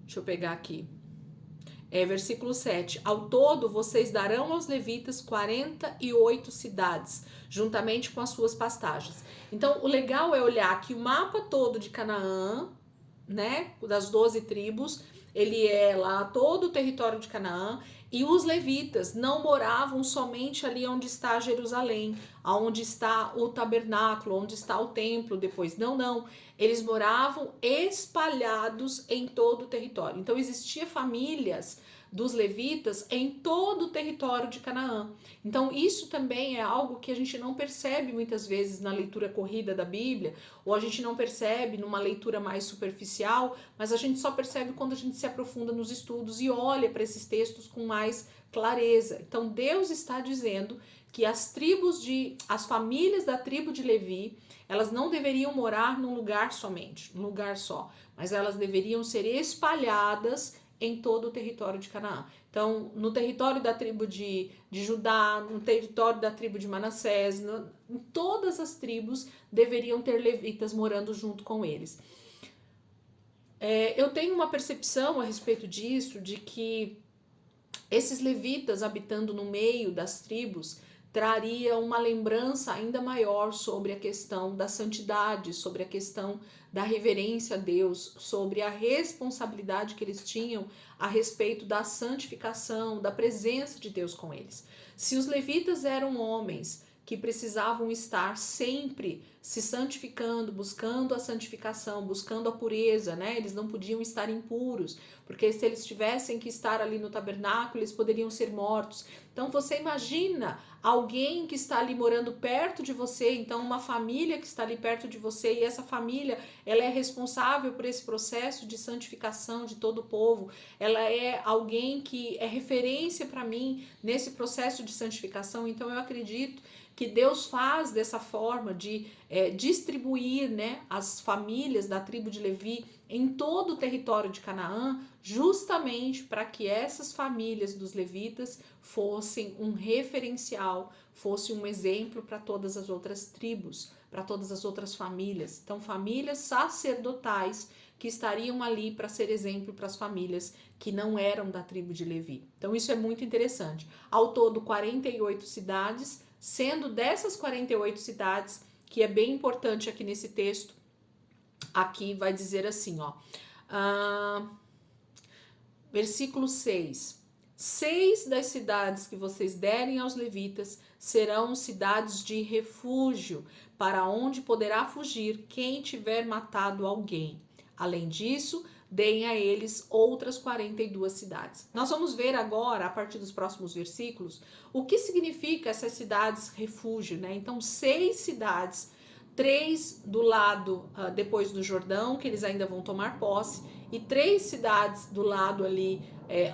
[SPEAKER 1] Deixa eu pegar aqui. Versículo 7. Ao todo, vocês darão aos levitas 48 cidades, juntamente com as suas pastagens. Então, o legal é olhar que o mapa todo de Canaã, né, das 12 tribos, ele é lá todo o território de Canaã, e os levitas não moravam somente ali onde está Jerusalém, onde está o tabernáculo, onde está o templo depois. Não. Eles moravam espalhados em todo o território. Então existiam famílias dos levitas em todo o território de Canaã. Então isso também é algo que a gente não percebe muitas vezes na leitura corrida da Bíblia, ou a gente não percebe numa leitura mais superficial, mas a gente só percebe quando a gente se aprofunda nos estudos e olha para esses textos com mais clareza. Então Deus está dizendo que as famílias da tribo de Levi, elas não deveriam morar num lugar somente, num lugar só, mas elas deveriam ser espalhadas em todo o território de Canaã. Então, no território da tribo de Judá, no território da tribo de Manassés, em todas as tribos deveriam ter levitas morando junto com eles. Eu tenho uma percepção a respeito disso, de que esses levitas habitando no meio das tribos traria uma lembrança ainda maior sobre a questão da santidade, sobre a questão da reverência a Deus, sobre a responsabilidade que eles tinham a respeito da santificação, da presença de Deus com eles. Se os levitas eram homens que precisavam estar sempre se santificando, buscando a santificação, buscando a pureza, né? Eles não podiam estar impuros, porque se eles tivessem que estar ali no tabernáculo, eles poderiam ser mortos. Então você imagina alguém que está ali morando perto de você, então uma família que está ali perto de você, e essa família, ela é responsável por esse processo de santificação de todo o povo. Ela é alguém que é referência para mim nesse processo de santificação. Então eu acredito que Deus faz dessa forma de distribuir, né, as famílias da tribo de Levi em todo o território de Canaã, justamente para que essas famílias dos levitas fossem um referencial, fosse um exemplo para todas as outras tribos, para todas as outras famílias. Então, famílias sacerdotais que estariam ali para ser exemplo para as famílias que não eram da tribo de Levi. Então, isso é muito interessante. Ao todo, 48 cidades, sendo dessas 48 cidades, que é bem importante aqui nesse texto, aqui vai dizer assim, ó, versículo 6. 6 das cidades que vocês derem aos levitas serão cidades de refúgio, para onde poderá fugir quem tiver matado alguém. Além disso, deem a eles outras 42 cidades. Nós vamos ver agora, a partir dos próximos versículos, o que significa essas cidades refúgio, né? Então, 6 cidades, 3 do lado depois do Jordão, que eles ainda vão tomar posse, e 3 cidades do lado ali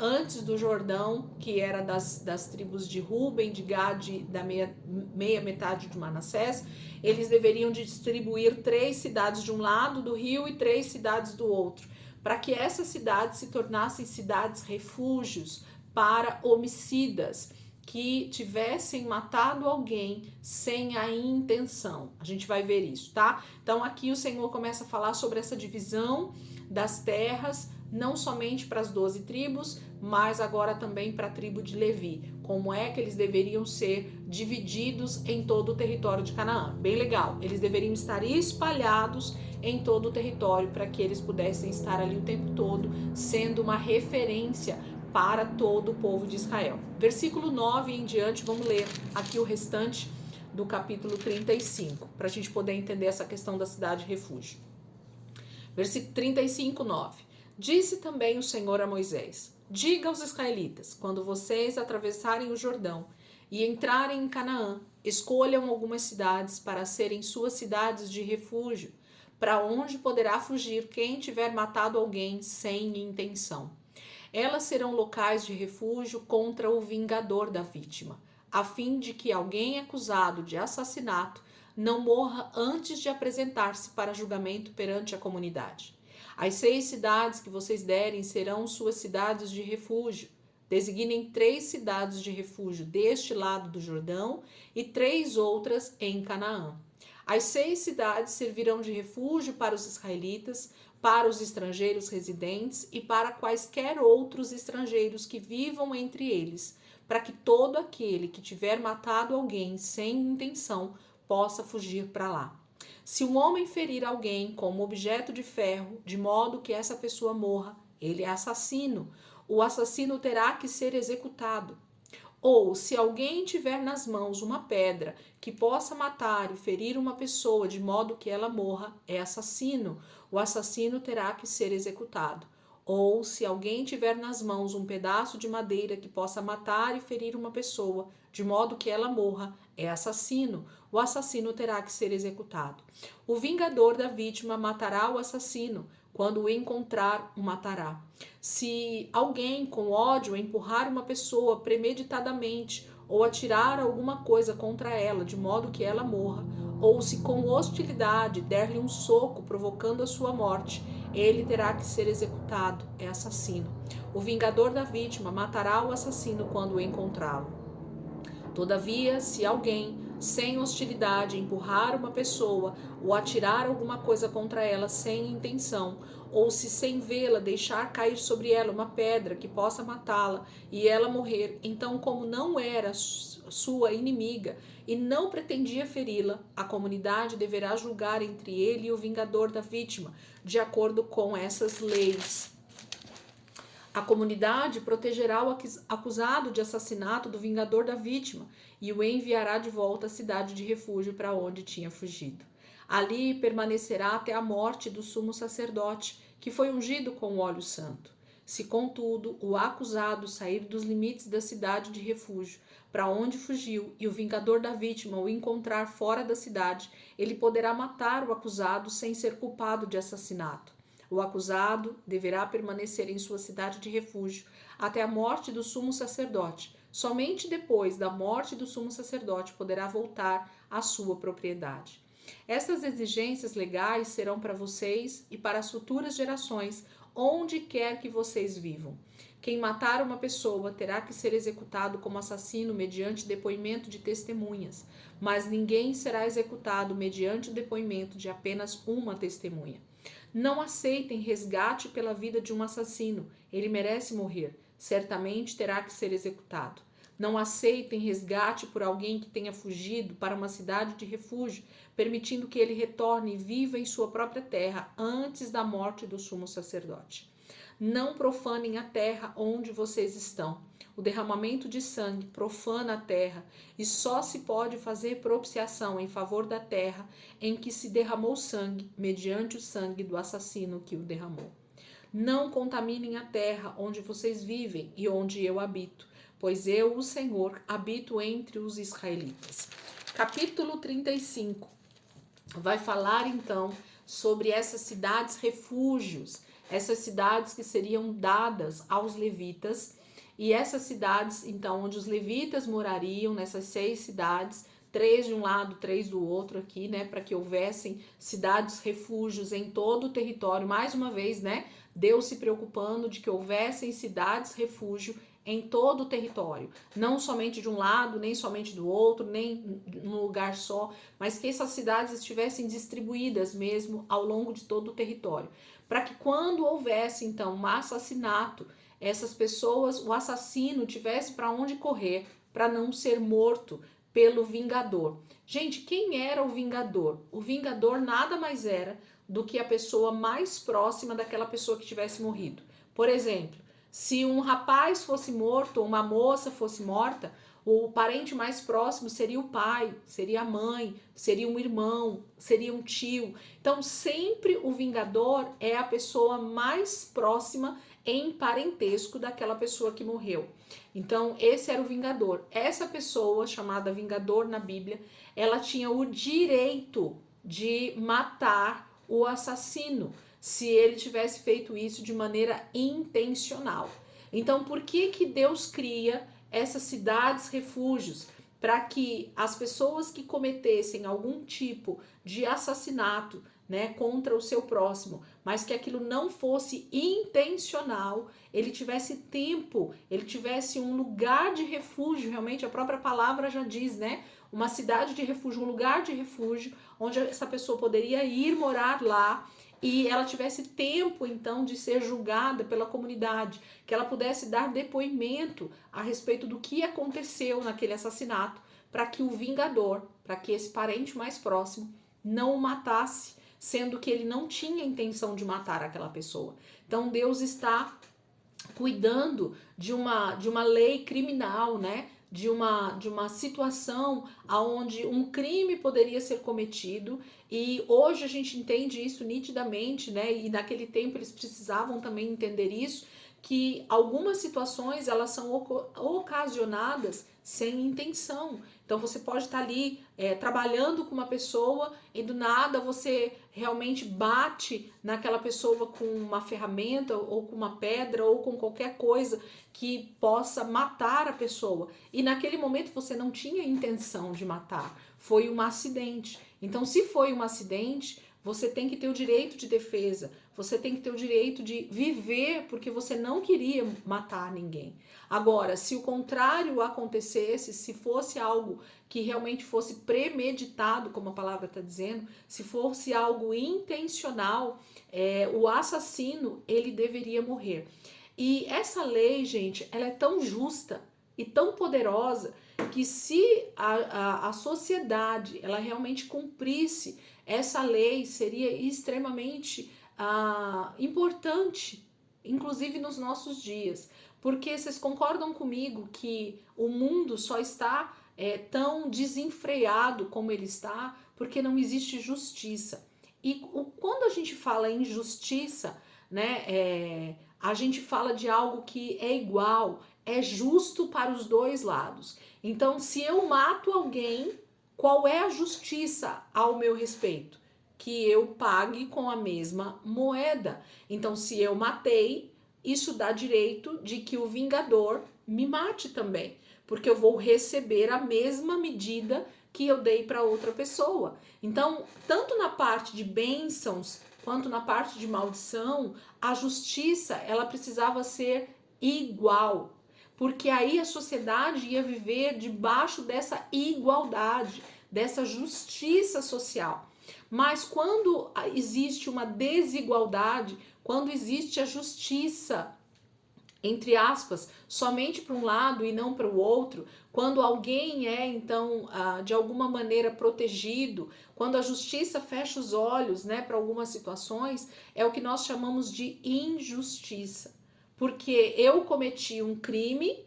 [SPEAKER 1] antes do Jordão, que era das tribos de Ruben, de Gad, da meia metade de Manassés. Eles deveriam distribuir 3 cidades de um lado do rio e 3 cidades do outro, para que essas cidades se tornassem cidades refúgios para homicidas que tivessem matado alguém sem a intenção. A gente vai ver isso, tá? Então aqui o Senhor começa a falar sobre essa divisão das terras, não somente para as 12 tribos, mas agora também para a tribo de Levi. Como é que eles deveriam ser divididos em todo o território de Canaã. Bem legal, eles deveriam estar espalhados em todo o território para que eles pudessem estar ali o tempo todo, sendo uma referência para todo o povo de Israel. Versículo 9 em diante, vamos ler aqui o restante do capítulo 35, para a gente poder entender essa questão da cidade refúgio. Versículo 35, 9. Disse também o Senhor a Moisés: diga aos israelitas, quando vocês atravessarem o Jordão e entrarem em Canaã, escolham algumas cidades para serem suas cidades de refúgio, para onde poderá fugir quem tiver matado alguém sem intenção. Elas serão locais de refúgio contra o vingador da vítima, a fim de que alguém acusado de assassinato não morra antes de apresentar-se para julgamento perante a comunidade. As 6 cidades que vocês derem serão suas cidades de refúgio. Designem 3 cidades de refúgio deste lado do Jordão e 3 outras em Canaã. As 6 cidades servirão de refúgio para os israelitas, para os estrangeiros residentes e para quaisquer outros estrangeiros que vivam entre eles, para que todo aquele que tiver matado alguém sem intenção possa fugir para lá. Se um homem ferir alguém com um objeto de ferro, de modo que essa pessoa morra, ele é assassino. O assassino terá que ser executado. Ou, se alguém tiver nas mãos uma pedra que possa matar e ferir uma pessoa de modo que ela morra, é assassino. O assassino terá que ser executado. Ou, se alguém tiver nas mãos um pedaço de madeira que possa matar e ferir uma pessoa, de modo que ela morra, é assassino. O assassino terá que ser executado. O vingador da vítima matará o assassino. Quando o encontrar, o matará. Se alguém com ódio empurrar uma pessoa premeditadamente ou atirar alguma coisa contra ela, de modo que ela morra, ou se com hostilidade der-lhe um soco provocando a sua morte, ele terá que ser executado, é assassino. O vingador da vítima matará o assassino quando o encontrá-lo. Todavia, se alguém, sem hostilidade, empurrar uma pessoa ou atirar alguma coisa contra ela sem intenção, ou se sem vê-la deixar cair sobre ela uma pedra que possa matá-la e ela morrer, então, como não era sua inimiga e não pretendia feri-la, a comunidade deverá julgar entre ele e o vingador da vítima, de acordo com essas leis. A comunidade protegerá o acusado de assassinato do vingador da vítima e o enviará de volta à cidade de refúgio para onde tinha fugido. Ali permanecerá até a morte do sumo sacerdote, que foi ungido com o óleo santo. Se, contudo, o acusado sair dos limites da cidade de refúgio, para onde fugiu, e o vingador da vítima o encontrar fora da cidade, ele poderá matar o acusado sem ser culpado de assassinato. O acusado deverá permanecer em sua cidade de refúgio até a morte do sumo sacerdote. Somente depois da morte do sumo sacerdote poderá voltar à sua propriedade. Essas exigências legais serão para vocês e para as futuras gerações, onde quer que vocês vivam. Quem matar uma pessoa terá que ser executado como assassino mediante depoimento de testemunhas, mas ninguém será executado mediante o depoimento de apenas uma testemunha. Não aceitem resgate pela vida de um assassino, ele merece morrer, certamente terá que ser executado. Não aceitem resgate por alguém que tenha fugido para uma cidade de refúgio, permitindo que ele retorne e viva em sua própria terra antes da morte do sumo sacerdote. Não profanem a terra onde vocês estão. O derramamento de sangue profana a terra e só se pode fazer propiciação em favor da terra em que se derramou sangue, mediante o sangue do assassino que o derramou. Não contaminem a terra onde vocês vivem e onde eu habito, pois eu, o Senhor, habito entre os israelitas. Capítulo 35 vai falar então sobre essas cidades refúgios, essas cidades que seriam dadas aos levitas, e essas cidades, então, onde os levitas morariam, nessas 6 cidades, 3 de um lado, 3 do outro aqui, né, para que houvessem cidades refúgios em todo o território, mais uma vez, né, Deus se preocupando de que houvessem cidades refúgio em todo o território, não somente de um lado, nem somente do outro, nem num lugar só, mas que essas cidades estivessem distribuídas mesmo ao longo de todo o território, para que quando houvesse então um assassinato, essas pessoas, o assassino tivesse para onde correr, para não ser morto pelo vingador. Gente, quem era o vingador? O vingador nada mais era do que a pessoa mais próxima daquela pessoa que tivesse morrido. Por exemplo, se um rapaz fosse morto ou uma moça fosse morta, o parente mais próximo seria o pai, seria a mãe, seria um irmão, seria um tio. Então, sempre o vingador é a pessoa mais próxima em parentesco daquela pessoa que morreu. Então, esse era o vingador. Essa pessoa, chamada vingador na Bíblia, ela tinha o direito de matar o assassino, se ele tivesse feito isso de maneira intencional. Então, por que que Deus cria essas cidades refúgios? Para que as pessoas que cometessem algum tipo de assassinato, né, contra o seu próximo, mas que aquilo não fosse intencional, ele tivesse tempo, ele tivesse um lugar de refúgio, realmente a própria palavra já diz, né? Uma cidade de refúgio, um lugar de refúgio, onde essa pessoa poderia ir morar lá e ela tivesse tempo então de ser julgada pela comunidade, que ela pudesse dar depoimento a respeito do que aconteceu naquele assassinato, para que o vingador, para que esse parente mais próximo não o matasse, sendo que ele não tinha intenção de matar aquela pessoa. Então Deus está cuidando de uma lei criminal, né? De uma situação onde um crime poderia ser cometido, e hoje a gente entende isso nitidamente, né? E naquele tempo eles precisavam também entender isso, que algumas situações elas são ocasionadas sem intenção. Então você pode estar ali trabalhando com uma pessoa e do nada você realmente bate naquela pessoa com uma ferramenta ou com uma pedra ou com qualquer coisa que possa matar a pessoa. E naquele momento você não tinha intenção de matar, foi um acidente. Então, se foi um acidente, você tem que ter o direito de defesa, você tem que ter o direito de viver porque você não queria matar ninguém. Agora, se o contrário acontecesse, se fosse algo que realmente fosse premeditado, como a palavra está dizendo, se fosse algo intencional, o assassino, ele deveria morrer. E essa lei, gente, ela é tão justa e tão poderosa que se a sociedade ela realmente cumprisse essa lei, seria extremamente importante, inclusive nos nossos dias. Porque vocês concordam comigo que o mundo só está tão desenfreado como ele está porque não existe justiça. E quando a gente fala em justiça, né, a gente fala de algo que é igual, é justo para os dois lados. Então, se eu mato alguém, qual é a justiça ao meu respeito? Que eu pague com a mesma moeda. Então, se eu matei, isso dá direito de que o vingador me mate também, porque eu vou receber a mesma medida que eu dei para outra pessoa. Então, tanto na parte de bênçãos quanto na parte de maldição, a justiça ela precisava ser igual, porque aí a sociedade ia viver debaixo dessa igualdade, dessa justiça social. Mas quando existe uma desigualdade, quando existe a justiça, entre aspas, somente para um lado e não para o outro, quando alguém é, então, de alguma maneira protegido, quando a justiça fecha os olhos, né, para algumas situações, é o que nós chamamos de injustiça. Porque eu cometi um crime,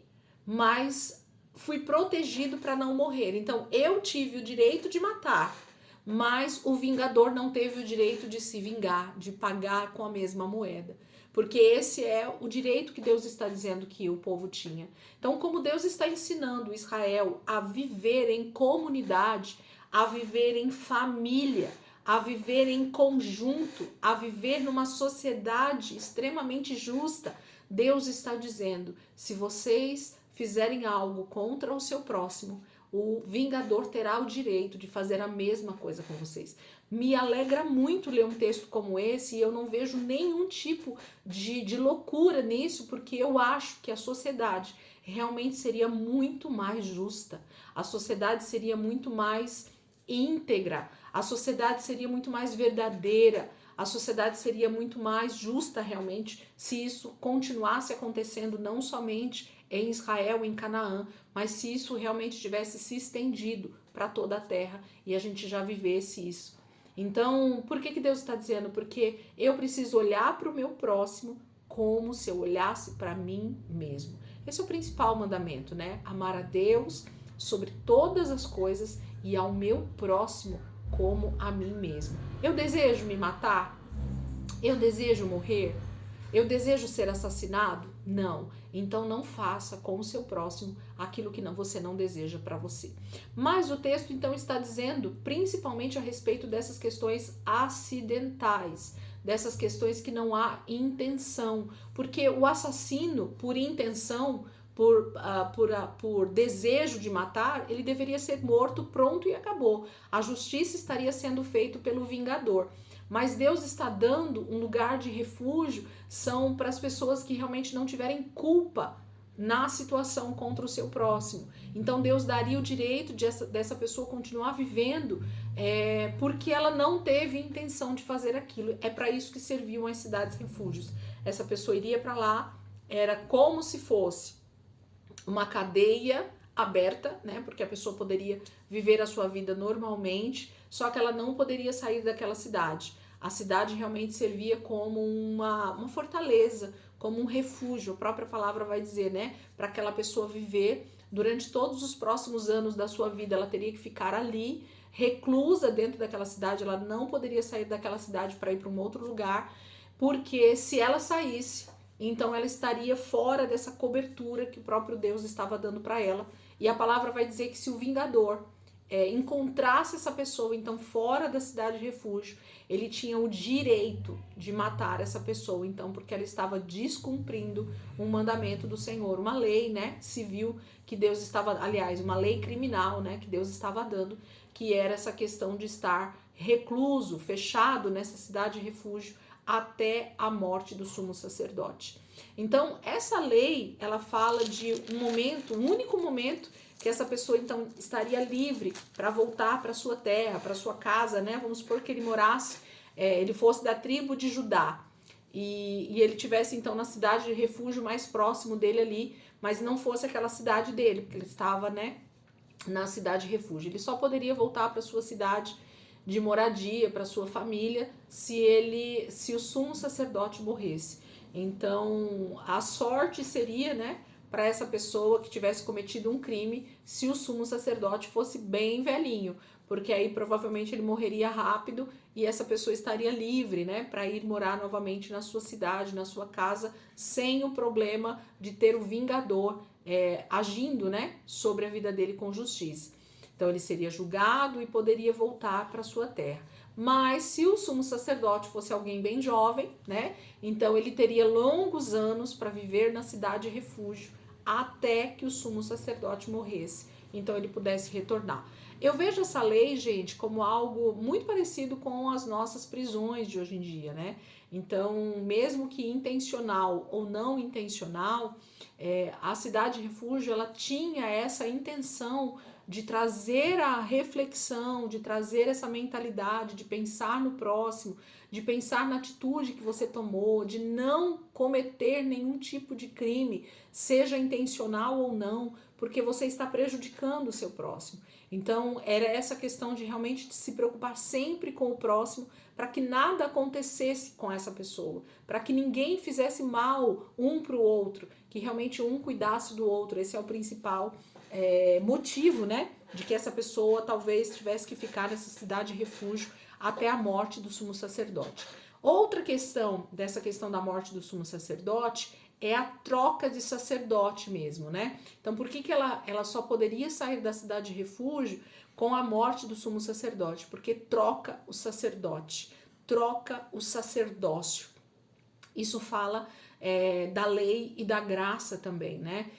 [SPEAKER 1] mas fui protegido para não morrer. Então, eu tive o direito de matar, mas o vingador não teve o direito de se vingar, de pagar com a mesma moeda. Porque esse é o direito que Deus está dizendo que o povo tinha. Então, como Deus está ensinando Israel a viver em comunidade, a viver em família, a viver em conjunto, a viver numa sociedade extremamente justa, Deus está dizendo: se vocês fizerem algo contra o seu próximo, o vingador terá o direito de fazer a mesma coisa com vocês. Me alegra muito ler um texto como esse e eu não vejo nenhum tipo de loucura nisso, porque eu acho que a sociedade realmente seria muito mais justa, a sociedade seria muito mais íntegra, a sociedade seria muito mais verdadeira, a sociedade seria muito mais justa realmente se isso continuasse acontecendo não somente em Israel, em Canaã, mas se isso realmente tivesse se estendido para toda a terra e a gente já vivesse isso. Então, por que Deus está dizendo? Porque eu preciso olhar para o meu próximo como se eu olhasse para mim mesmo. Esse é o principal mandamento, né? Amar a Deus sobre todas as coisas e ao meu próximo como a mim mesmo. Eu desejo me matar? Eu desejo morrer? Eu desejo ser assassinado? Não. Então não faça com o seu próximo aquilo que você não deseja para você. Mas o texto então está dizendo principalmente a respeito dessas questões acidentais, dessas questões que não há intenção, porque o assassino por intenção, por desejo de matar, ele deveria ser morto, pronto e acabou. A justiça estaria sendo feita pelo vingador. Mas Deus está dando um lugar de refúgio, são para as pessoas que realmente não tiverem culpa na situação contra o seu próximo. Então Deus daria o direito dessa pessoa continuar vivendo porque ela não teve intenção de fazer aquilo. É para isso que serviam as cidades refúgios. Essa pessoa iria para lá, era como se fosse uma cadeia aberta, né? Porque a pessoa poderia viver a sua vida normalmente, só que ela não poderia sair daquela cidade. A cidade realmente servia como uma fortaleza, como um refúgio, a própria palavra vai dizer, né? Para aquela pessoa viver durante todos os próximos anos da sua vida, ela teria que ficar ali, reclusa dentro daquela cidade, ela não poderia sair daquela cidade para ir para um outro lugar, porque se ela saísse, então ela estaria fora dessa cobertura que o próprio Deus estava dando para ela. E a palavra vai dizer que se o vingador encontrasse essa pessoa, então fora da cidade de refúgio, ele tinha o direito de matar essa pessoa, então, porque ela estava descumprindo um mandamento do Senhor, uma lei, né, civil que Deus estava, aliás, uma lei criminal, né, que Deus estava dando, que era essa questão de estar recluso, fechado nessa cidade de refúgio até a morte do sumo sacerdote. Então, essa lei, ela fala de um momento, um único momento que essa pessoa então estaria livre para voltar para sua terra, para sua casa, né? Vamos supor que ele morasse, ele fosse da tribo de Judá e ele tivesse então na cidade de refúgio mais próximo dele ali, mas não fosse aquela cidade dele, porque ele estava, né, na cidade de refúgio. Ele só poderia voltar para sua cidade de moradia, para sua família, se o sumo sacerdote morresse. Então, a sorte seria, né, para essa pessoa que tivesse cometido um crime, se o sumo sacerdote fosse bem velhinho, porque aí provavelmente ele morreria rápido e essa pessoa estaria livre, né, para ir morar novamente na sua cidade, na sua casa, sem o problema de ter o vingador agindo, né, sobre a vida dele com justiça. Então ele seria julgado e poderia voltar para sua terra. Mas se o sumo sacerdote fosse alguém bem jovem, né, então ele teria longos anos para viver na cidade refúgio até que o sumo sacerdote morresse, então ele pudesse retornar. Eu vejo essa lei, gente, como algo muito parecido com as nossas prisões de hoje em dia, né? Então, mesmo que intencional ou não intencional, a cidade refúgio, ela tinha essa intenção de trazer a reflexão, de trazer essa mentalidade, de pensar no próximo, de pensar na atitude que você tomou, de não cometer nenhum tipo de crime, seja intencional ou não, porque você está prejudicando o seu próximo. Então, era essa questão de realmente se preocupar sempre com o próximo, para que nada acontecesse com essa pessoa, para que ninguém fizesse mal um para o outro, que realmente um cuidasse do outro. Esse é o principal motivo, né, de que essa pessoa talvez tivesse que ficar nessa cidade refúgio até a morte do sumo sacerdote. Outra questão dessa questão da morte do sumo sacerdote é a troca de sacerdote mesmo, né? Então, por que ela só poderia sair da cidade refúgio com a morte do sumo sacerdote? Porque troca o sacerdote, troca o sacerdócio. Isso fala da lei e da graça também, né?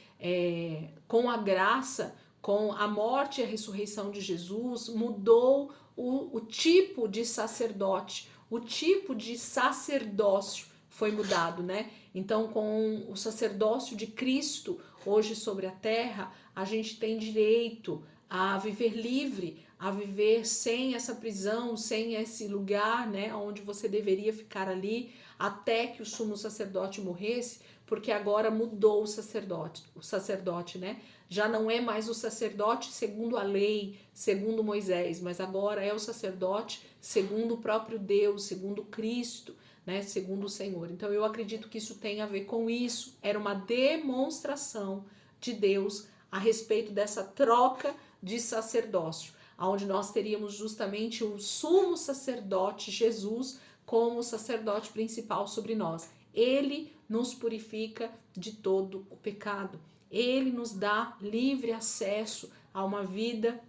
[SPEAKER 1] Com a graça, com a morte e a ressurreição de Jesus, mudou o tipo de sacerdote, o tipo de sacerdócio foi mudado, né? Então, com o sacerdócio de Cristo hoje sobre a terra, a gente tem direito a viver livre, a viver sem essa prisão, sem esse lugar, né, onde você deveria ficar ali até que o sumo sacerdote morresse, porque agora mudou o sacerdote, né? Já não é mais o sacerdote segundo a lei, segundo Moisés, mas agora é o sacerdote segundo o próprio Deus, segundo Cristo, né, segundo o Senhor. Então eu acredito que isso tem a ver com isso. Era uma demonstração de Deus a respeito dessa troca de sacerdócio, onde nós teríamos justamente o sumo sacerdote Jesus como sacerdote principal sobre nós. Ele nos purifica de todo o pecado. Ele nos dá livre acesso a uma vida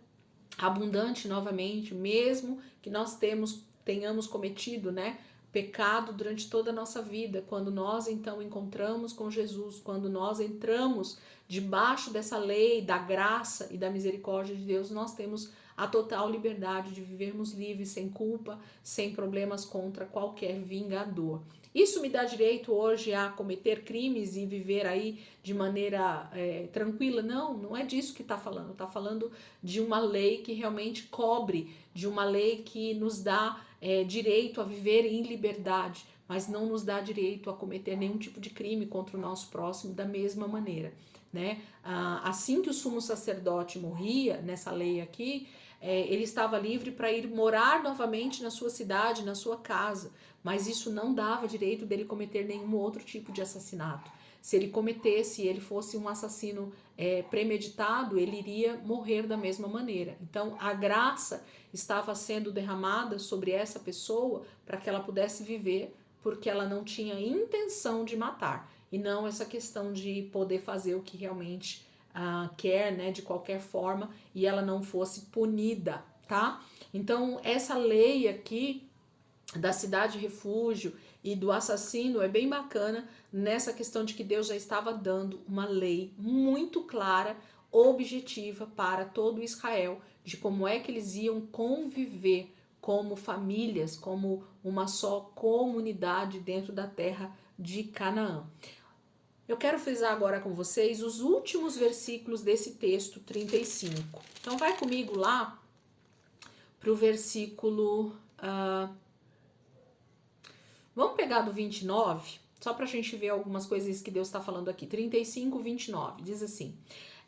[SPEAKER 1] abundante novamente, mesmo que nós tenhamos cometido, né, pecado durante toda a nossa vida. Quando nós então encontramos com Jesus, quando nós entramos debaixo dessa lei da graça e da misericórdia de Deus, nós temos a total liberdade de vivermos livres, sem culpa, sem problemas contra qualquer vingador. Isso me dá direito hoje a cometer crimes e viver aí de maneira tranquila? Não, não é disso que está falando. Está falando de uma lei que realmente cobre, de uma lei que nos dá direito a viver em liberdade, mas não nos dá direito a cometer nenhum tipo de crime contra o nosso próximo da mesma maneira, né? Assim que o sumo sacerdote morria, nessa lei aqui, ele estava livre para ir morar novamente na sua cidade, na sua casa, mas isso não dava direito dele cometer nenhum outro tipo de assassinato. Se ele cometesse, ele fosse um assassino premeditado, ele iria morrer da mesma maneira. Então, a graça estava sendo derramada sobre essa pessoa para que ela pudesse viver, porque ela não tinha intenção de matar, e não essa questão de poder fazer o que realmente quer, né, de qualquer forma, e ela não fosse punida, tá? Então, essa lei aqui da cidade refúgio e do assassino é bem bacana nessa questão de que Deus já estava dando uma lei muito clara, objetiva para todo Israel, de como é que eles iam conviver como famílias, como uma só comunidade dentro da terra de Canaã. Eu quero frisar agora com vocês os últimos versículos desse texto 35. Então vai comigo lá para o versículo... vamos pegar do 29, só para a gente ver algumas coisas que Deus está falando aqui. 35, 29, diz assim: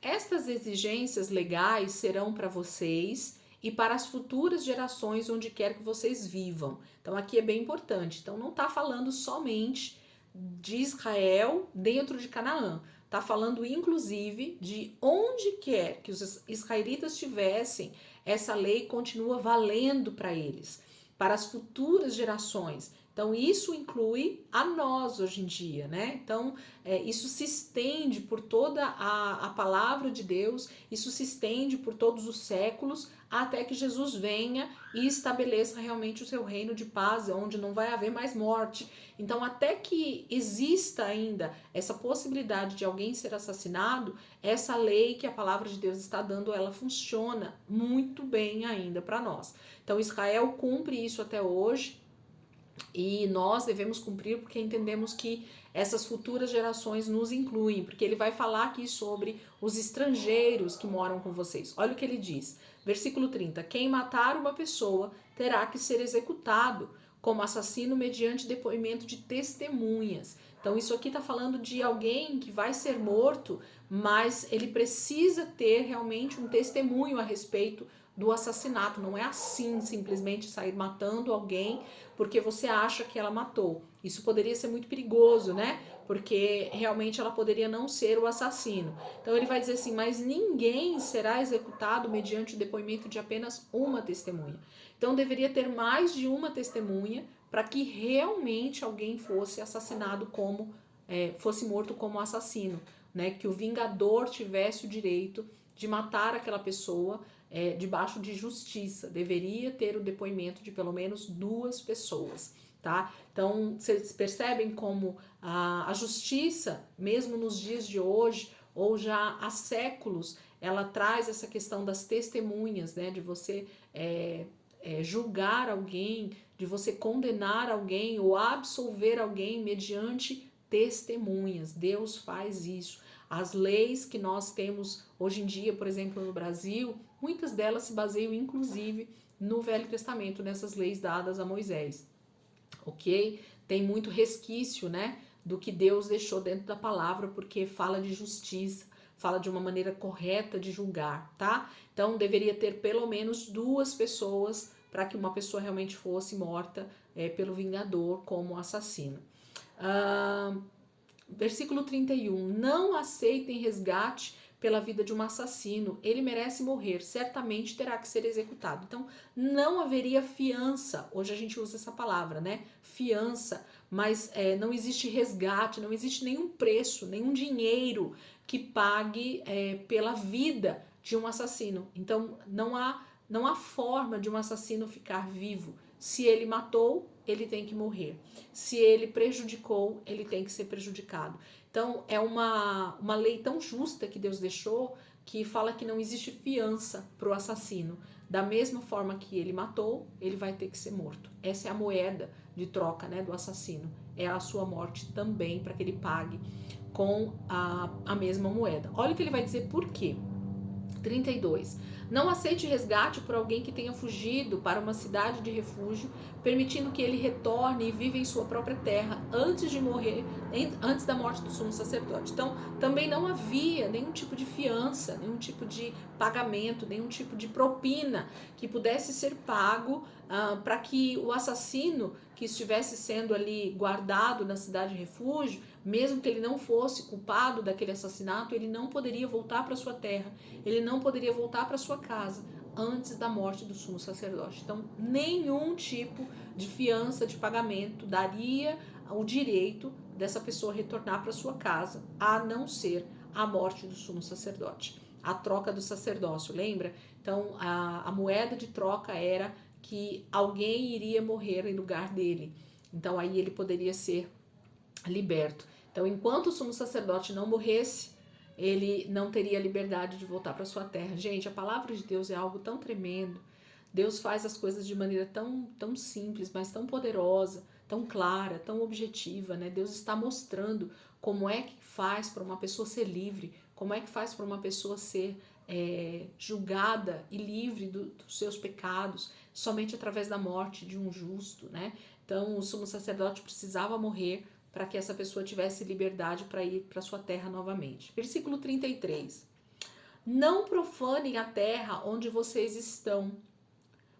[SPEAKER 1] estas exigências legais serão para vocês e para as futuras gerações onde quer que vocês vivam. Então aqui é bem importante. Então não está falando somente de Israel dentro de Canaã. Está falando inclusive de onde quer que os israelitas estivessem essa lei continua valendo para eles, para as futuras gerações. Então, isso inclui a nós hoje em dia, né? Então, isso se estende por toda a palavra de Deus, isso se estende por todos os séculos, até que Jesus venha e estabeleça realmente o seu reino de paz, onde não vai haver mais morte. Então, até que exista ainda essa possibilidade de alguém ser assassinado, essa lei que a palavra de Deus está dando, ela funciona muito bem ainda para nós. Então, Israel cumpre isso até hoje, e nós devemos cumprir porque entendemos que essas futuras gerações nos incluem, porque ele vai falar aqui sobre os estrangeiros que moram com vocês. Olha o que ele diz, versículo 30, quem matar uma pessoa terá que ser executado como assassino mediante depoimento de testemunhas. Então isso aqui está falando de alguém que vai ser morto, mas ele precisa ter realmente um testemunho a respeito do assassinato. Não é assim simplesmente sair matando alguém porque você acha que ela matou. Isso poderia ser muito perigoso, né? Porque realmente ela poderia não ser o assassino. Então ele vai dizer assim, mas ninguém será executado mediante o depoimento de apenas uma testemunha. Então deveria ter mais de uma testemunha para que realmente alguém fosse assassinado como, fosse morto como assassino, né? Que o vingador tivesse o direito de matar aquela pessoa debaixo de justiça. Deveria ter o depoimento de pelo menos 2 pessoas, tá? Então, vocês percebem como a justiça, mesmo nos dias de hoje, ou já há séculos, ela traz essa questão das testemunhas, né? De você julgar alguém, de você condenar alguém ou absolver alguém mediante testemunhas. Deus faz isso. As leis que nós temos hoje em dia, por exemplo, no Brasil, muitas delas se baseiam inclusive no Velho Testamento, nessas leis dadas a Moisés, ok? Tem muito resquício, né, do que Deus deixou dentro da palavra, porque fala de justiça, fala de uma maneira correta de julgar, tá? Então deveria ter pelo menos 2 pessoas para que uma pessoa realmente fosse morta pelo vingador como assassino. Versículo 31, não aceitem resgate pela vida de um assassino, ele merece morrer, certamente terá que ser executado. Então, não haveria fiança, hoje a gente usa essa palavra, né? Fiança, mas não existe resgate, não existe nenhum preço, nenhum dinheiro que pague pela vida de um assassino. Então, não há forma de um assassino ficar vivo. Se ele matou, ele tem que morrer. Se ele prejudicou, ele tem que ser prejudicado. Então, é uma lei tão justa que Deus deixou, que fala que não existe fiança para o assassino. Da mesma forma que ele matou, ele vai ter que ser morto. Essa é a moeda de troca, né, do assassino. É a sua morte também, para que ele pague com a mesma moeda. Olha o que ele vai dizer por quê. 32. Não aceite resgate por alguém que tenha fugido para uma cidade de refúgio, permitindo que ele retorne e viva em sua própria terra antes de morrer, antes da morte do sumo sacerdote. Então, também não havia nenhum tipo de fiança, nenhum tipo de pagamento, nenhum tipo de propina que pudesse ser pago para que o assassino que estivesse sendo ali guardado na cidade de refúgio, mesmo que ele não fosse culpado daquele assassinato, ele não poderia voltar para sua terra, ele não poderia voltar para sua casa antes da morte do sumo sacerdote. Então, nenhum tipo de fiança, de pagamento daria o direito dessa pessoa retornar para sua casa, a não ser a morte do sumo sacerdote. A troca do sacerdócio, lembra? Então, a moeda de troca era que alguém iria morrer em lugar dele. Então, aí ele poderia ser liberto. Então, enquanto o sumo sacerdote não morresse, ele não teria liberdade de voltar para sua terra. Gente, a palavra de Deus é algo tão tremendo. Deus faz as coisas de maneira tão simples, mas tão poderosa, tão clara, tão objetiva, né? Deus está mostrando como é que faz para uma pessoa ser livre, como é que faz para uma pessoa ser julgada e livre dos seus pecados, somente através da morte de um justo, né? Então, o sumo sacerdote precisava morrer para que essa pessoa tivesse liberdade para ir para sua terra novamente. Versículo 33. Não profanem a terra onde vocês estão.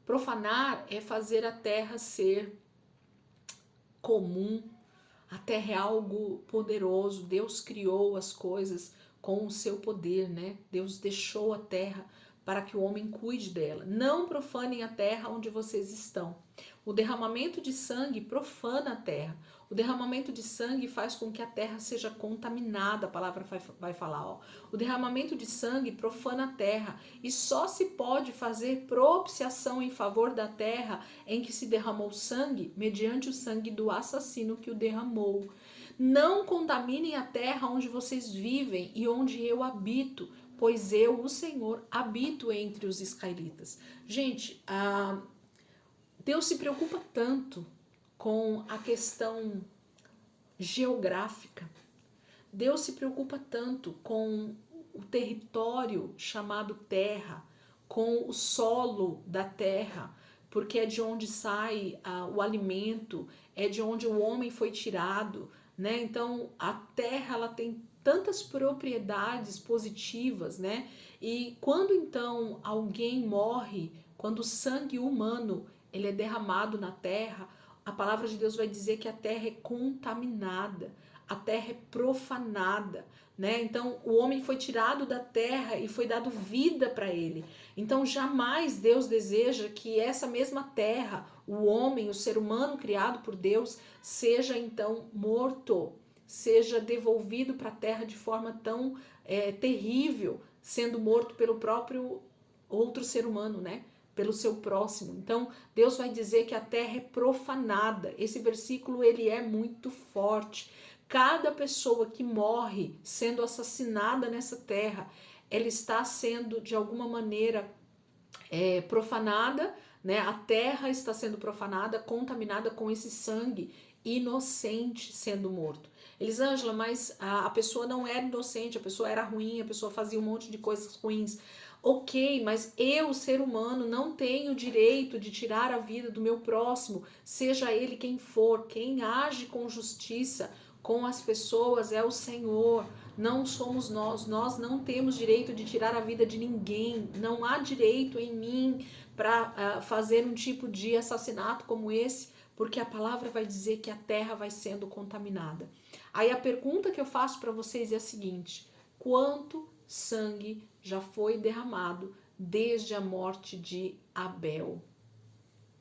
[SPEAKER 1] Profanar é fazer a terra ser comum. A terra é algo poderoso. Deus criou as coisas com o seu poder, né? Deus deixou a terra para que o homem cuide dela. Não profanem a terra onde vocês estão. O derramamento de sangue profana a terra. O derramamento de sangue faz com que a terra seja contaminada. A palavra vai falar, ó. O derramamento de sangue profana a terra. E só se pode fazer propiciação em favor da terra em que se derramou sangue, mediante o sangue do assassino que o derramou. Não contaminem a terra onde vocês vivem e onde eu habito, pois eu, o Senhor, habito entre os israelitas. Gente, Deus se preocupa tanto com a questão geográfica. Deus se preocupa tanto com o território chamado terra, com o solo da terra, porque é de onde sai o alimento, é de onde o homem foi tirado, né? Então a terra ela tem tantas propriedades positivas, né? E quando então alguém morre, quando o sangue humano ele é derramado na terra, a palavra de Deus vai dizer que a terra é contaminada, a terra é profanada, né? Então o homem foi tirado da terra e foi dado vida para ele. Então jamais Deus deseja que essa mesma terra, o homem, o ser humano criado por Deus, seja então morto, seja devolvido para a terra de forma tão terrível, sendo morto pelo próprio outro ser humano, né? Pelo seu próximo. Então, Deus vai dizer que a terra é profanada. Esse versículo, ele é muito forte. Cada pessoa que morre sendo assassinada nessa terra, ela está sendo, de alguma maneira, profanada, né? A terra está sendo profanada, contaminada com esse sangue inocente sendo morto. Elisângela, mas a pessoa não era inocente, a pessoa era ruim, a pessoa fazia um monte de coisas ruins. Ok, mas eu, ser humano, não tenho o direito de tirar a vida do meu próximo, seja ele quem for. Quem age com justiça com as pessoas é o Senhor, não somos nós. Nós não temos direito de tirar a vida de ninguém. Não há direito em mim para fazer um tipo de assassinato como esse, porque a palavra vai dizer que a terra vai sendo contaminada. Aí a pergunta que eu faço para vocês é a seguinte: quanto sangue já foi derramado desde a morte de Abel?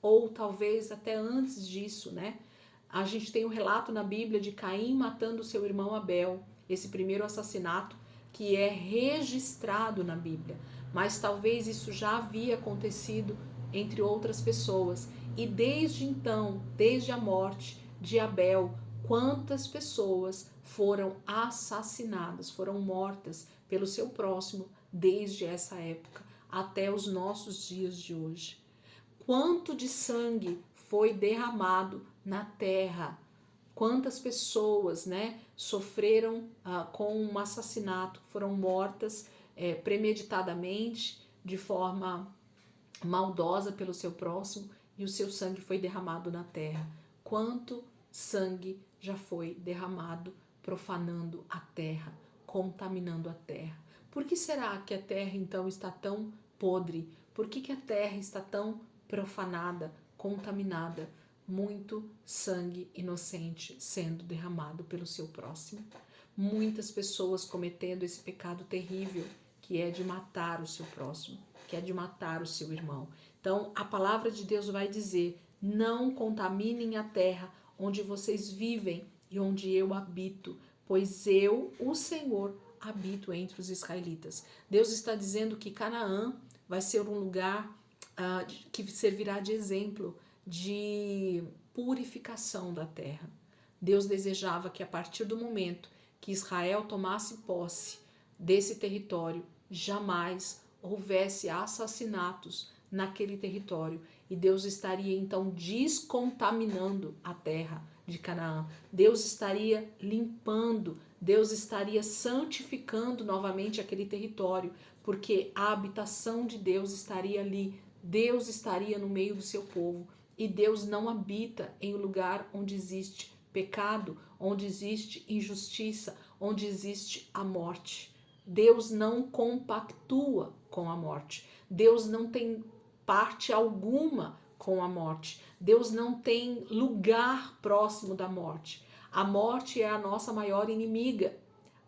[SPEAKER 1] Ou talvez até antes disso, né? A gente tem um relato na Bíblia de Caim matando seu irmão Abel, esse primeiro assassinato que é registrado na Bíblia. Mas talvez isso já havia acontecido entre outras pessoas. E desde então, desde a morte de Abel, quantas pessoas foram assassinadas, foram mortas pelo seu próximo desde essa época até os nossos dias de hoje? Quanto de sangue foi derramado na terra? Quantas pessoas, né, sofreram com um assassinato, foram mortas premeditadamente, de forma maldosa pelo seu próximo, e o seu sangue foi derramado na terra? Quanto sangue já foi derramado profanando a terra, contaminando a terra? Por que será que a terra então está tão podre? Por que a terra está tão profanada, contaminada? Muito sangue inocente sendo derramado pelo seu próximo. Muitas pessoas cometendo esse pecado terrível, que é de matar o seu próximo, que é de matar o seu irmão. Então, a palavra de Deus vai dizer: não contaminem a terra onde vocês vivem e onde eu habito, pois eu, o Senhor, habito entre os israelitas. Deus está dizendo que Canaã vai ser um lugar que servirá de exemplo de purificação da terra. Deus desejava que a partir do momento que Israel tomasse posse desse território, jamais houvesse assassinatos naquele território, e Deus estaria então descontaminando a terra de Canaã. Deus estaria limpando, Deus estaria santificando novamente aquele território, porque a habitação de Deus estaria ali, Deus estaria no meio do seu povo. E Deus não habita em um lugar onde existe pecado, onde existe injustiça, onde existe a morte. Deus não compactua com a morte. Deus não tem parte alguma com a morte. Deus não tem lugar próximo da morte. A morte é a nossa maior inimiga.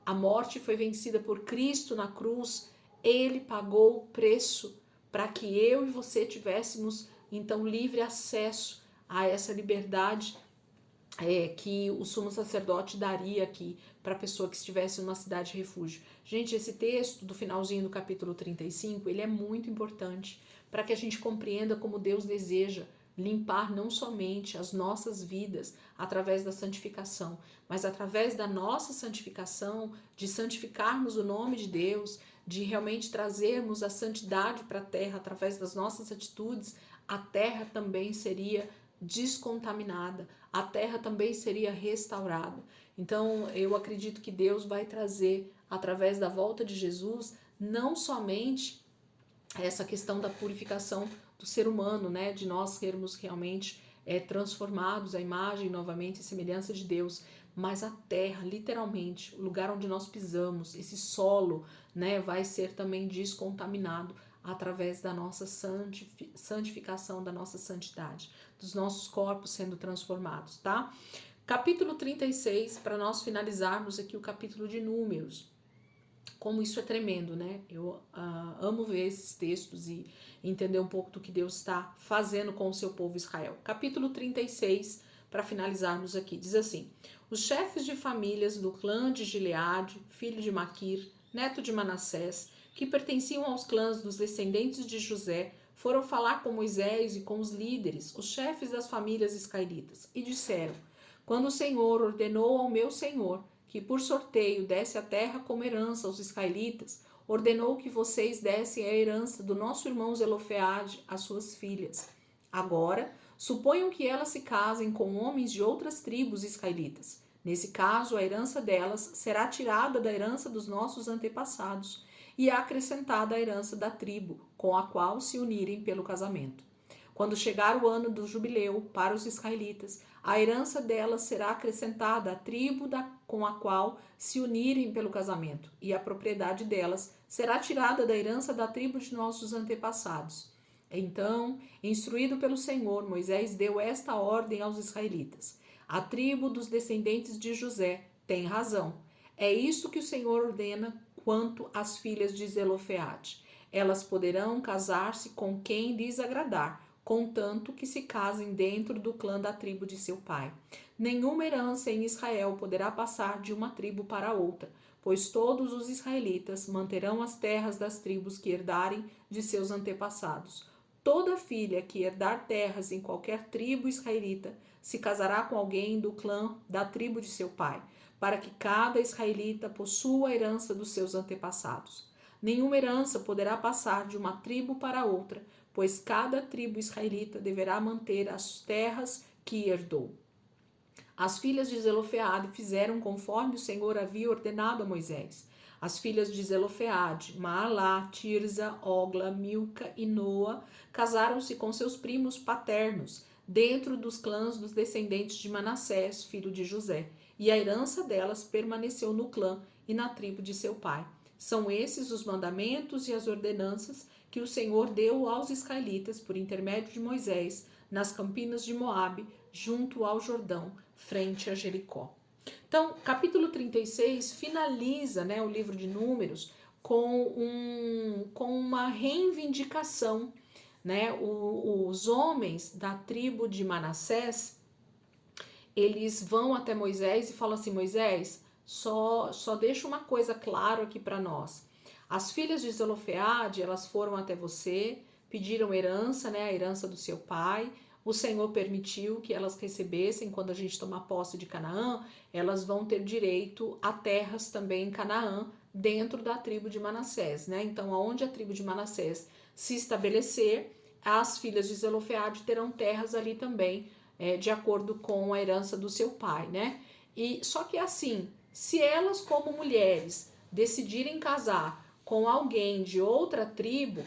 [SPEAKER 1] A morte foi vencida por Cristo na cruz Ele pagou o preço para que eu e você tivéssemos então livre acesso a essa liberdade que o sumo sacerdote daria aqui para a pessoa que estivesse numa cidade de refúgio. Gente, esse texto do finalzinho do capítulo 35, ele é muito importante para que a gente compreenda como Deus deseja limpar não somente as nossas vidas através da santificação, mas através da nossa santificação, de santificarmos o nome de Deus, de realmente trazermos a santidade para a terra através das nossas atitudes, a terra também seria descontaminada, a terra também seria restaurada. Então, eu acredito que Deus vai trazer, através da volta de Jesus, não somente essa questão da purificação do ser humano, né, de nós sermos realmente transformados à imagem novamente e semelhança de Deus, mas a terra, literalmente, o lugar onde nós pisamos, esse solo, né, vai ser também descontaminado através da nossa santificação, da nossa santidade, dos nossos corpos sendo transformados, tá? Capítulo 36, para nós finalizarmos aqui o capítulo de Números. Como isso é tremendo, né? Eu amo ver esses textos e entender um pouco do que Deus está fazendo com o seu povo Israel. Capítulo 36, para finalizarmos aqui, diz assim: os chefes de famílias do clã de Gileade, filho de Maquir, neto de Manassés, que pertenciam aos clãs dos descendentes de José, foram falar com Moisés e com os líderes, os chefes das famílias israelitas, e disseram: quando o Senhor ordenou ao meu senhor que por sorteio desse a terra como herança aos israelitas, ordenou que vocês dessem a herança do nosso irmão Zelofeade às suas filhas. Agora, suponham que elas se casem com homens de outras tribos israelitas. Nesse caso, a herança delas será tirada da herança dos nossos antepassados e acrescentada à herança da tribo com a qual se unirem pelo casamento. Quando chegar o ano do jubileu para os israelitas, a herança delas será acrescentada à tribo com a qual se unirem pelo casamento, e a propriedade delas será tirada da herança da tribo de nossos antepassados. Então, instruído pelo Senhor, Moisés deu esta ordem aos israelitas: a tribo dos descendentes de José tem razão. É isso que o Senhor ordena quanto às filhas de Zelofeade. Elas poderão casar-se com quem lhes agradar, contanto que se casem dentro do clã da tribo de seu pai. Nenhuma herança em Israel poderá passar de uma tribo para outra, pois todos os israelitas manterão as terras das tribos que herdarem de seus antepassados. Toda filha que herdar terras em qualquer tribo israelita se casará com alguém do clã da tribo de seu pai, para que cada israelita possua a herança dos seus antepassados. Nenhuma herança poderá passar de uma tribo para outra, pois cada tribo israelita deverá manter as terras que herdou. As filhas de Zelofeade fizeram conforme o Senhor havia ordenado a Moisés. As filhas de Zelofeade, Maalá, Tirza, Ogla, Milca e Noa, casaram-se com seus primos paternos, dentro dos clãs dos descendentes de Manassés, filho de José, e a herança delas permaneceu no clã e na tribo de seu pai. São esses os mandamentos e as ordenanças que o Senhor deu aos israelitas por intermédio de Moisés nas campinas de Moabe, junto ao Jordão, frente a Jericó. Então, capítulo 36 finaliza, né, o livro de Números com uma reivindicação, né? Os homens da tribo de Manassés, eles vão até Moisés e falam assim: Moisés, só deixa uma coisa clara aqui para nós. As filhas de Zelofeade, elas foram até você, pediram herança, né, a herança do seu pai. O Senhor permitiu que elas recebessem, quando a gente tomar posse de Canaã, elas vão ter direito a terras também em Canaã, dentro da tribo de Manassés, né? Então, aonde a tribo de Manassés se estabelecer, as filhas de Zelofeade terão terras ali também, de acordo com a herança do seu pai, né? E só que assim, se elas como mulheres decidirem casar com alguém de outra tribo,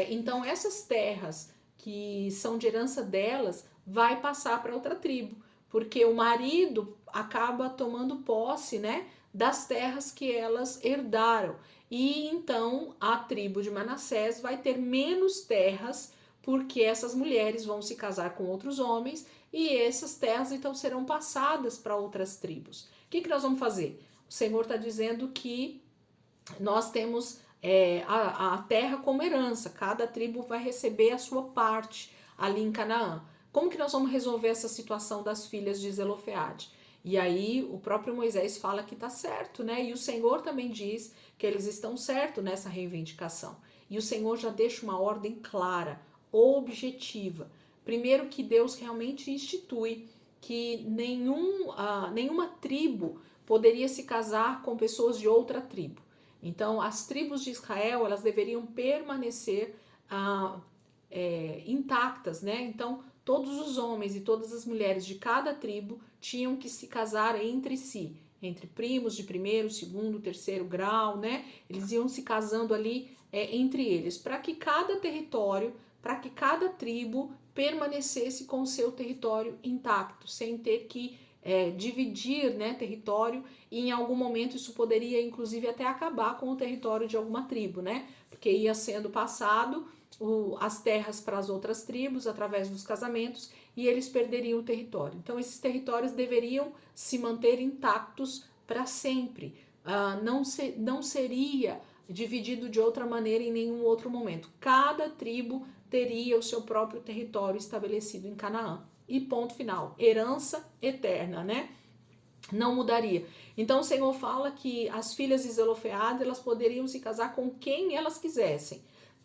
[SPEAKER 1] então essas terras que são de herança delas vai passar para outra tribo, porque o marido acaba tomando posse, né, das terras que elas herdaram, e então a tribo de Manassés vai ter menos terras, porque essas mulheres vão se casar com outros homens e essas terras então serão passadas para outras tribos. O que nós vamos fazer? O Senhor está dizendo que nós temos a terra como herança. Cada tribo vai receber a sua parte ali em Canaã. Como que nós vamos resolver essa situação das filhas de Zelofeade? E aí o próprio Moisés fala que está certo, né? E o Senhor também diz que eles estão certos nessa reivindicação. E o Senhor já deixa uma ordem clara, objetiva. Primeiro, que Deus realmente institui que nenhuma tribo poderia se casar com pessoas de outra tribo. Então, as tribos de Israel, elas deveriam permanecer intactas, né? Então, todos os homens e todas as mulheres de cada tribo tinham que se casar entre si, entre primos de primeiro, segundo, terceiro grau, né? Eles iam se casando ali entre eles, para que cada território, para que cada tribo permanecesse com o seu território intacto, sem ter que dividir, né, território, e em algum momento isso poderia inclusive até acabar com o território de alguma tribo, né? Porque ia sendo passado as terras para as outras tribos através dos casamentos e eles perderiam o território. Então esses territórios deveriam se manter intactos para sempre. Não seria dividido de outra maneira em nenhum outro momento. Cada tribo teria o seu próprio território estabelecido em Canaã. E ponto final. Herança eterna, né? Não mudaria. Então o Senhor fala que as filhas de Zelofeade, elas poderiam se casar com quem elas quisessem,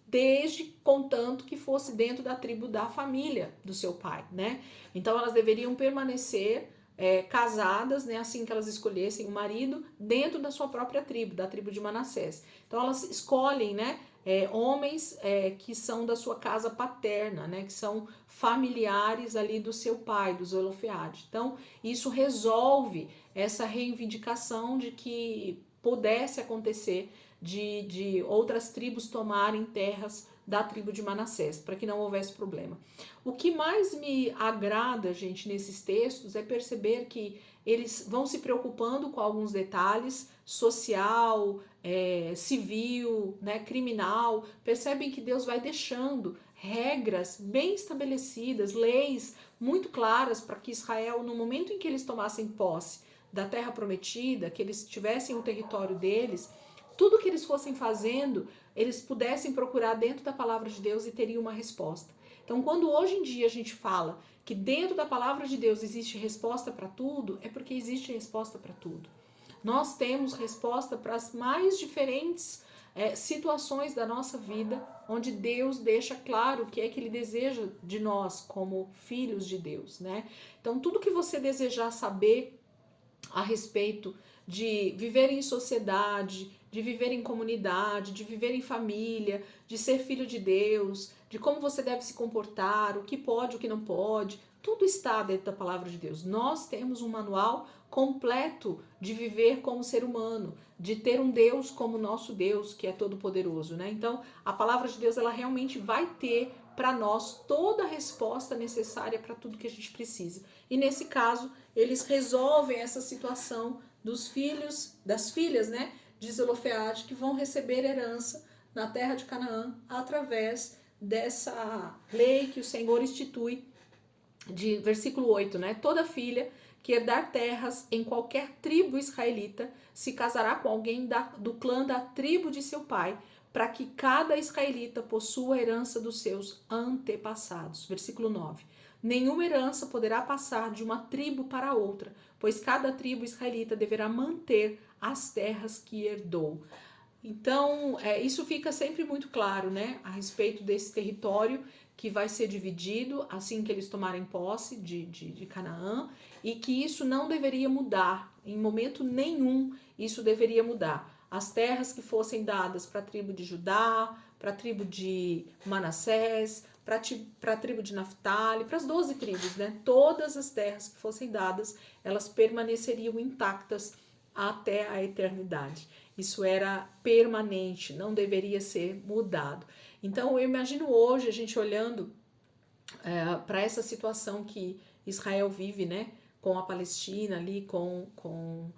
[SPEAKER 1] desde contanto que fosse dentro da tribo da família do seu pai, né? Então elas deveriam permanecer casadas, né, assim que elas escolhessem o marido, dentro da sua própria tribo, da tribo de Manassés. Então elas escolhem, né, homens que são da sua casa paterna, né, que são familiares ali do seu pai, do Zelofeade. Então isso resolve essa reivindicação de que pudesse acontecer de outras tribos tomarem terras da tribo de Manassés, para que não houvesse problema. O que mais me agrada, gente, nesses textos é perceber que eles vão se preocupando com alguns detalhes, social, civil, né, criminal. Percebem que Deus vai deixando regras bem estabelecidas, leis muito claras para que Israel, no momento em que eles tomassem posse da terra prometida, que eles tivessem o território deles, tudo que eles fossem fazendo, eles pudessem procurar dentro da palavra de Deus e teriam uma resposta. Então, quando hoje em dia a gente fala que dentro da palavra de Deus existe resposta para tudo, é porque existe resposta para tudo. Nós temos resposta para as mais diferentes situações da nossa vida, onde Deus deixa claro o que é que Ele deseja de nós como filhos de Deus, né? Então, tudo que você desejar saber a respeito de viver em sociedade, de viver em comunidade, de viver em família, de ser filho de Deus, de como você deve se comportar, o que pode, o que não pode, tudo está dentro da palavra de Deus. Nós temos um manual completo de viver como ser humano, de ter um Deus como nosso Deus, que é todo poderoso, né? Então, a palavra de Deus, ela realmente vai ter para nós toda a resposta necessária para tudo que a gente precisa. E nesse caso, eles resolvem essa situação dos filhos, das filhas, né, de Zelofeade, que vão receber herança na terra de Canaã através dessa lei que o Senhor institui, de versículo 8, né? Toda filha que herdar terras em qualquer tribo israelita se casará com alguém do clã da tribo de seu pai, para que cada israelita possua a herança dos seus antepassados. Versículo 9. Nenhuma herança poderá passar de uma tribo para outra, pois cada tribo israelita deverá manter as terras que herdou. Então, isso fica sempre muito claro, né, a respeito desse território que vai ser dividido assim que eles tomarem posse de Canaã, e que isso não deveria mudar, em momento nenhum isso deveria mudar. As terras que fossem dadas para a tribo de Judá, para a tribo de Manassés, para a tribo de Naftali, para as 12 tribos, né? Todas as terras que fossem dadas, elas permaneceriam intactas até a eternidade. Isso era permanente, não deveria ser mudado. Então, eu imagino hoje a gente olhando para essa situação que Israel vive, né? Com a Palestina ali, com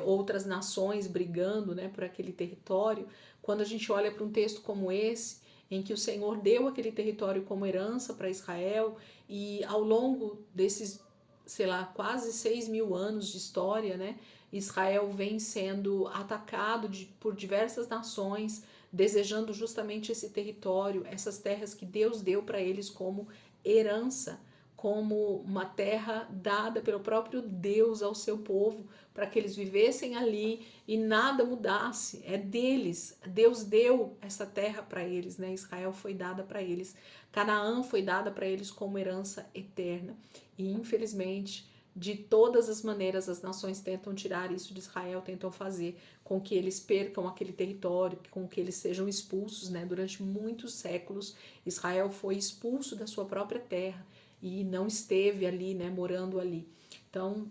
[SPEAKER 1] outras nações brigando, né, por aquele território. Quando a gente olha para um texto como esse, em que o Senhor deu aquele território como herança para Israel, e ao longo desses, sei lá, quase 6.000 anos de história, né, Israel vem sendo atacado por diversas nações, desejando justamente esse território, essas terras que Deus deu para eles como herança, como uma terra dada pelo próprio Deus ao seu povo, para que eles vivessem ali e nada mudasse. É deles. Deus deu essa terra para eles, né? Israel foi dada para eles. Canaã foi dada para eles como herança eterna. E infelizmente, de todas as maneiras, as nações tentam tirar isso de Israel, tentam fazer com que eles percam aquele território, com que eles sejam expulsos, né? Durante muitos séculos, Israel foi expulso da sua própria terra e não esteve ali, né, morando ali. Então,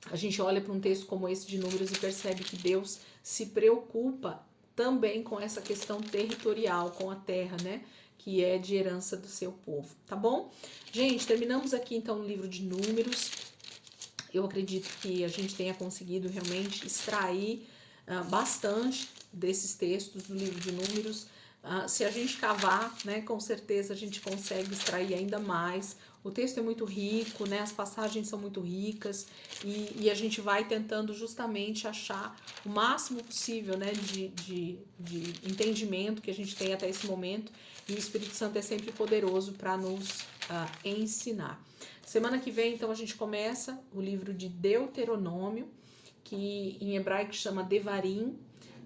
[SPEAKER 1] a gente olha para um texto como esse de Números e percebe que Deus se preocupa também com essa questão territorial, com a terra, né, que é de herança do seu povo, tá bom? Gente, terminamos aqui então o livro de Números. Eu acredito que a gente tenha conseguido realmente extrair bastante desses textos do livro de Números. Se a gente cavar, né, com certeza a gente consegue extrair ainda mais. O texto é muito rico, né, as passagens são muito ricas e a gente vai tentando justamente achar o máximo possível, né, de entendimento que a gente tem até esse momento, e o Espírito Santo é sempre poderoso para nos ensinar. Semana que vem, então, a gente começa o livro de Deuteronômio, que em hebraico chama Devarim,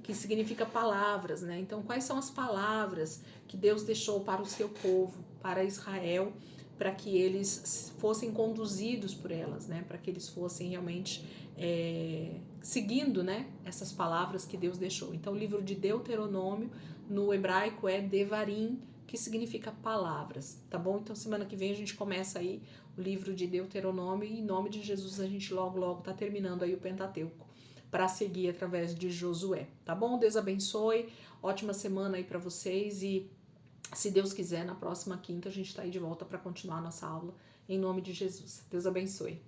[SPEAKER 1] que significa palavras, né? Então, quais são as palavras que Deus deixou para o seu povo, para Israel, para que eles fossem conduzidos por elas, né? Para que eles fossem realmente seguindo, né, essas palavras que Deus deixou. Então, o livro de Deuteronômio, no hebraico, é Devarim, que significa palavras, tá bom? Então, semana que vem a gente começa aí o livro de Deuteronômio e em nome de Jesus a gente logo tá terminando aí o Pentateuco para seguir através de Josué, tá bom? Deus abençoe, ótima semana aí para vocês e se Deus quiser, na próxima quinta a gente tá aí de volta para continuar a nossa aula em nome de Jesus. Deus abençoe.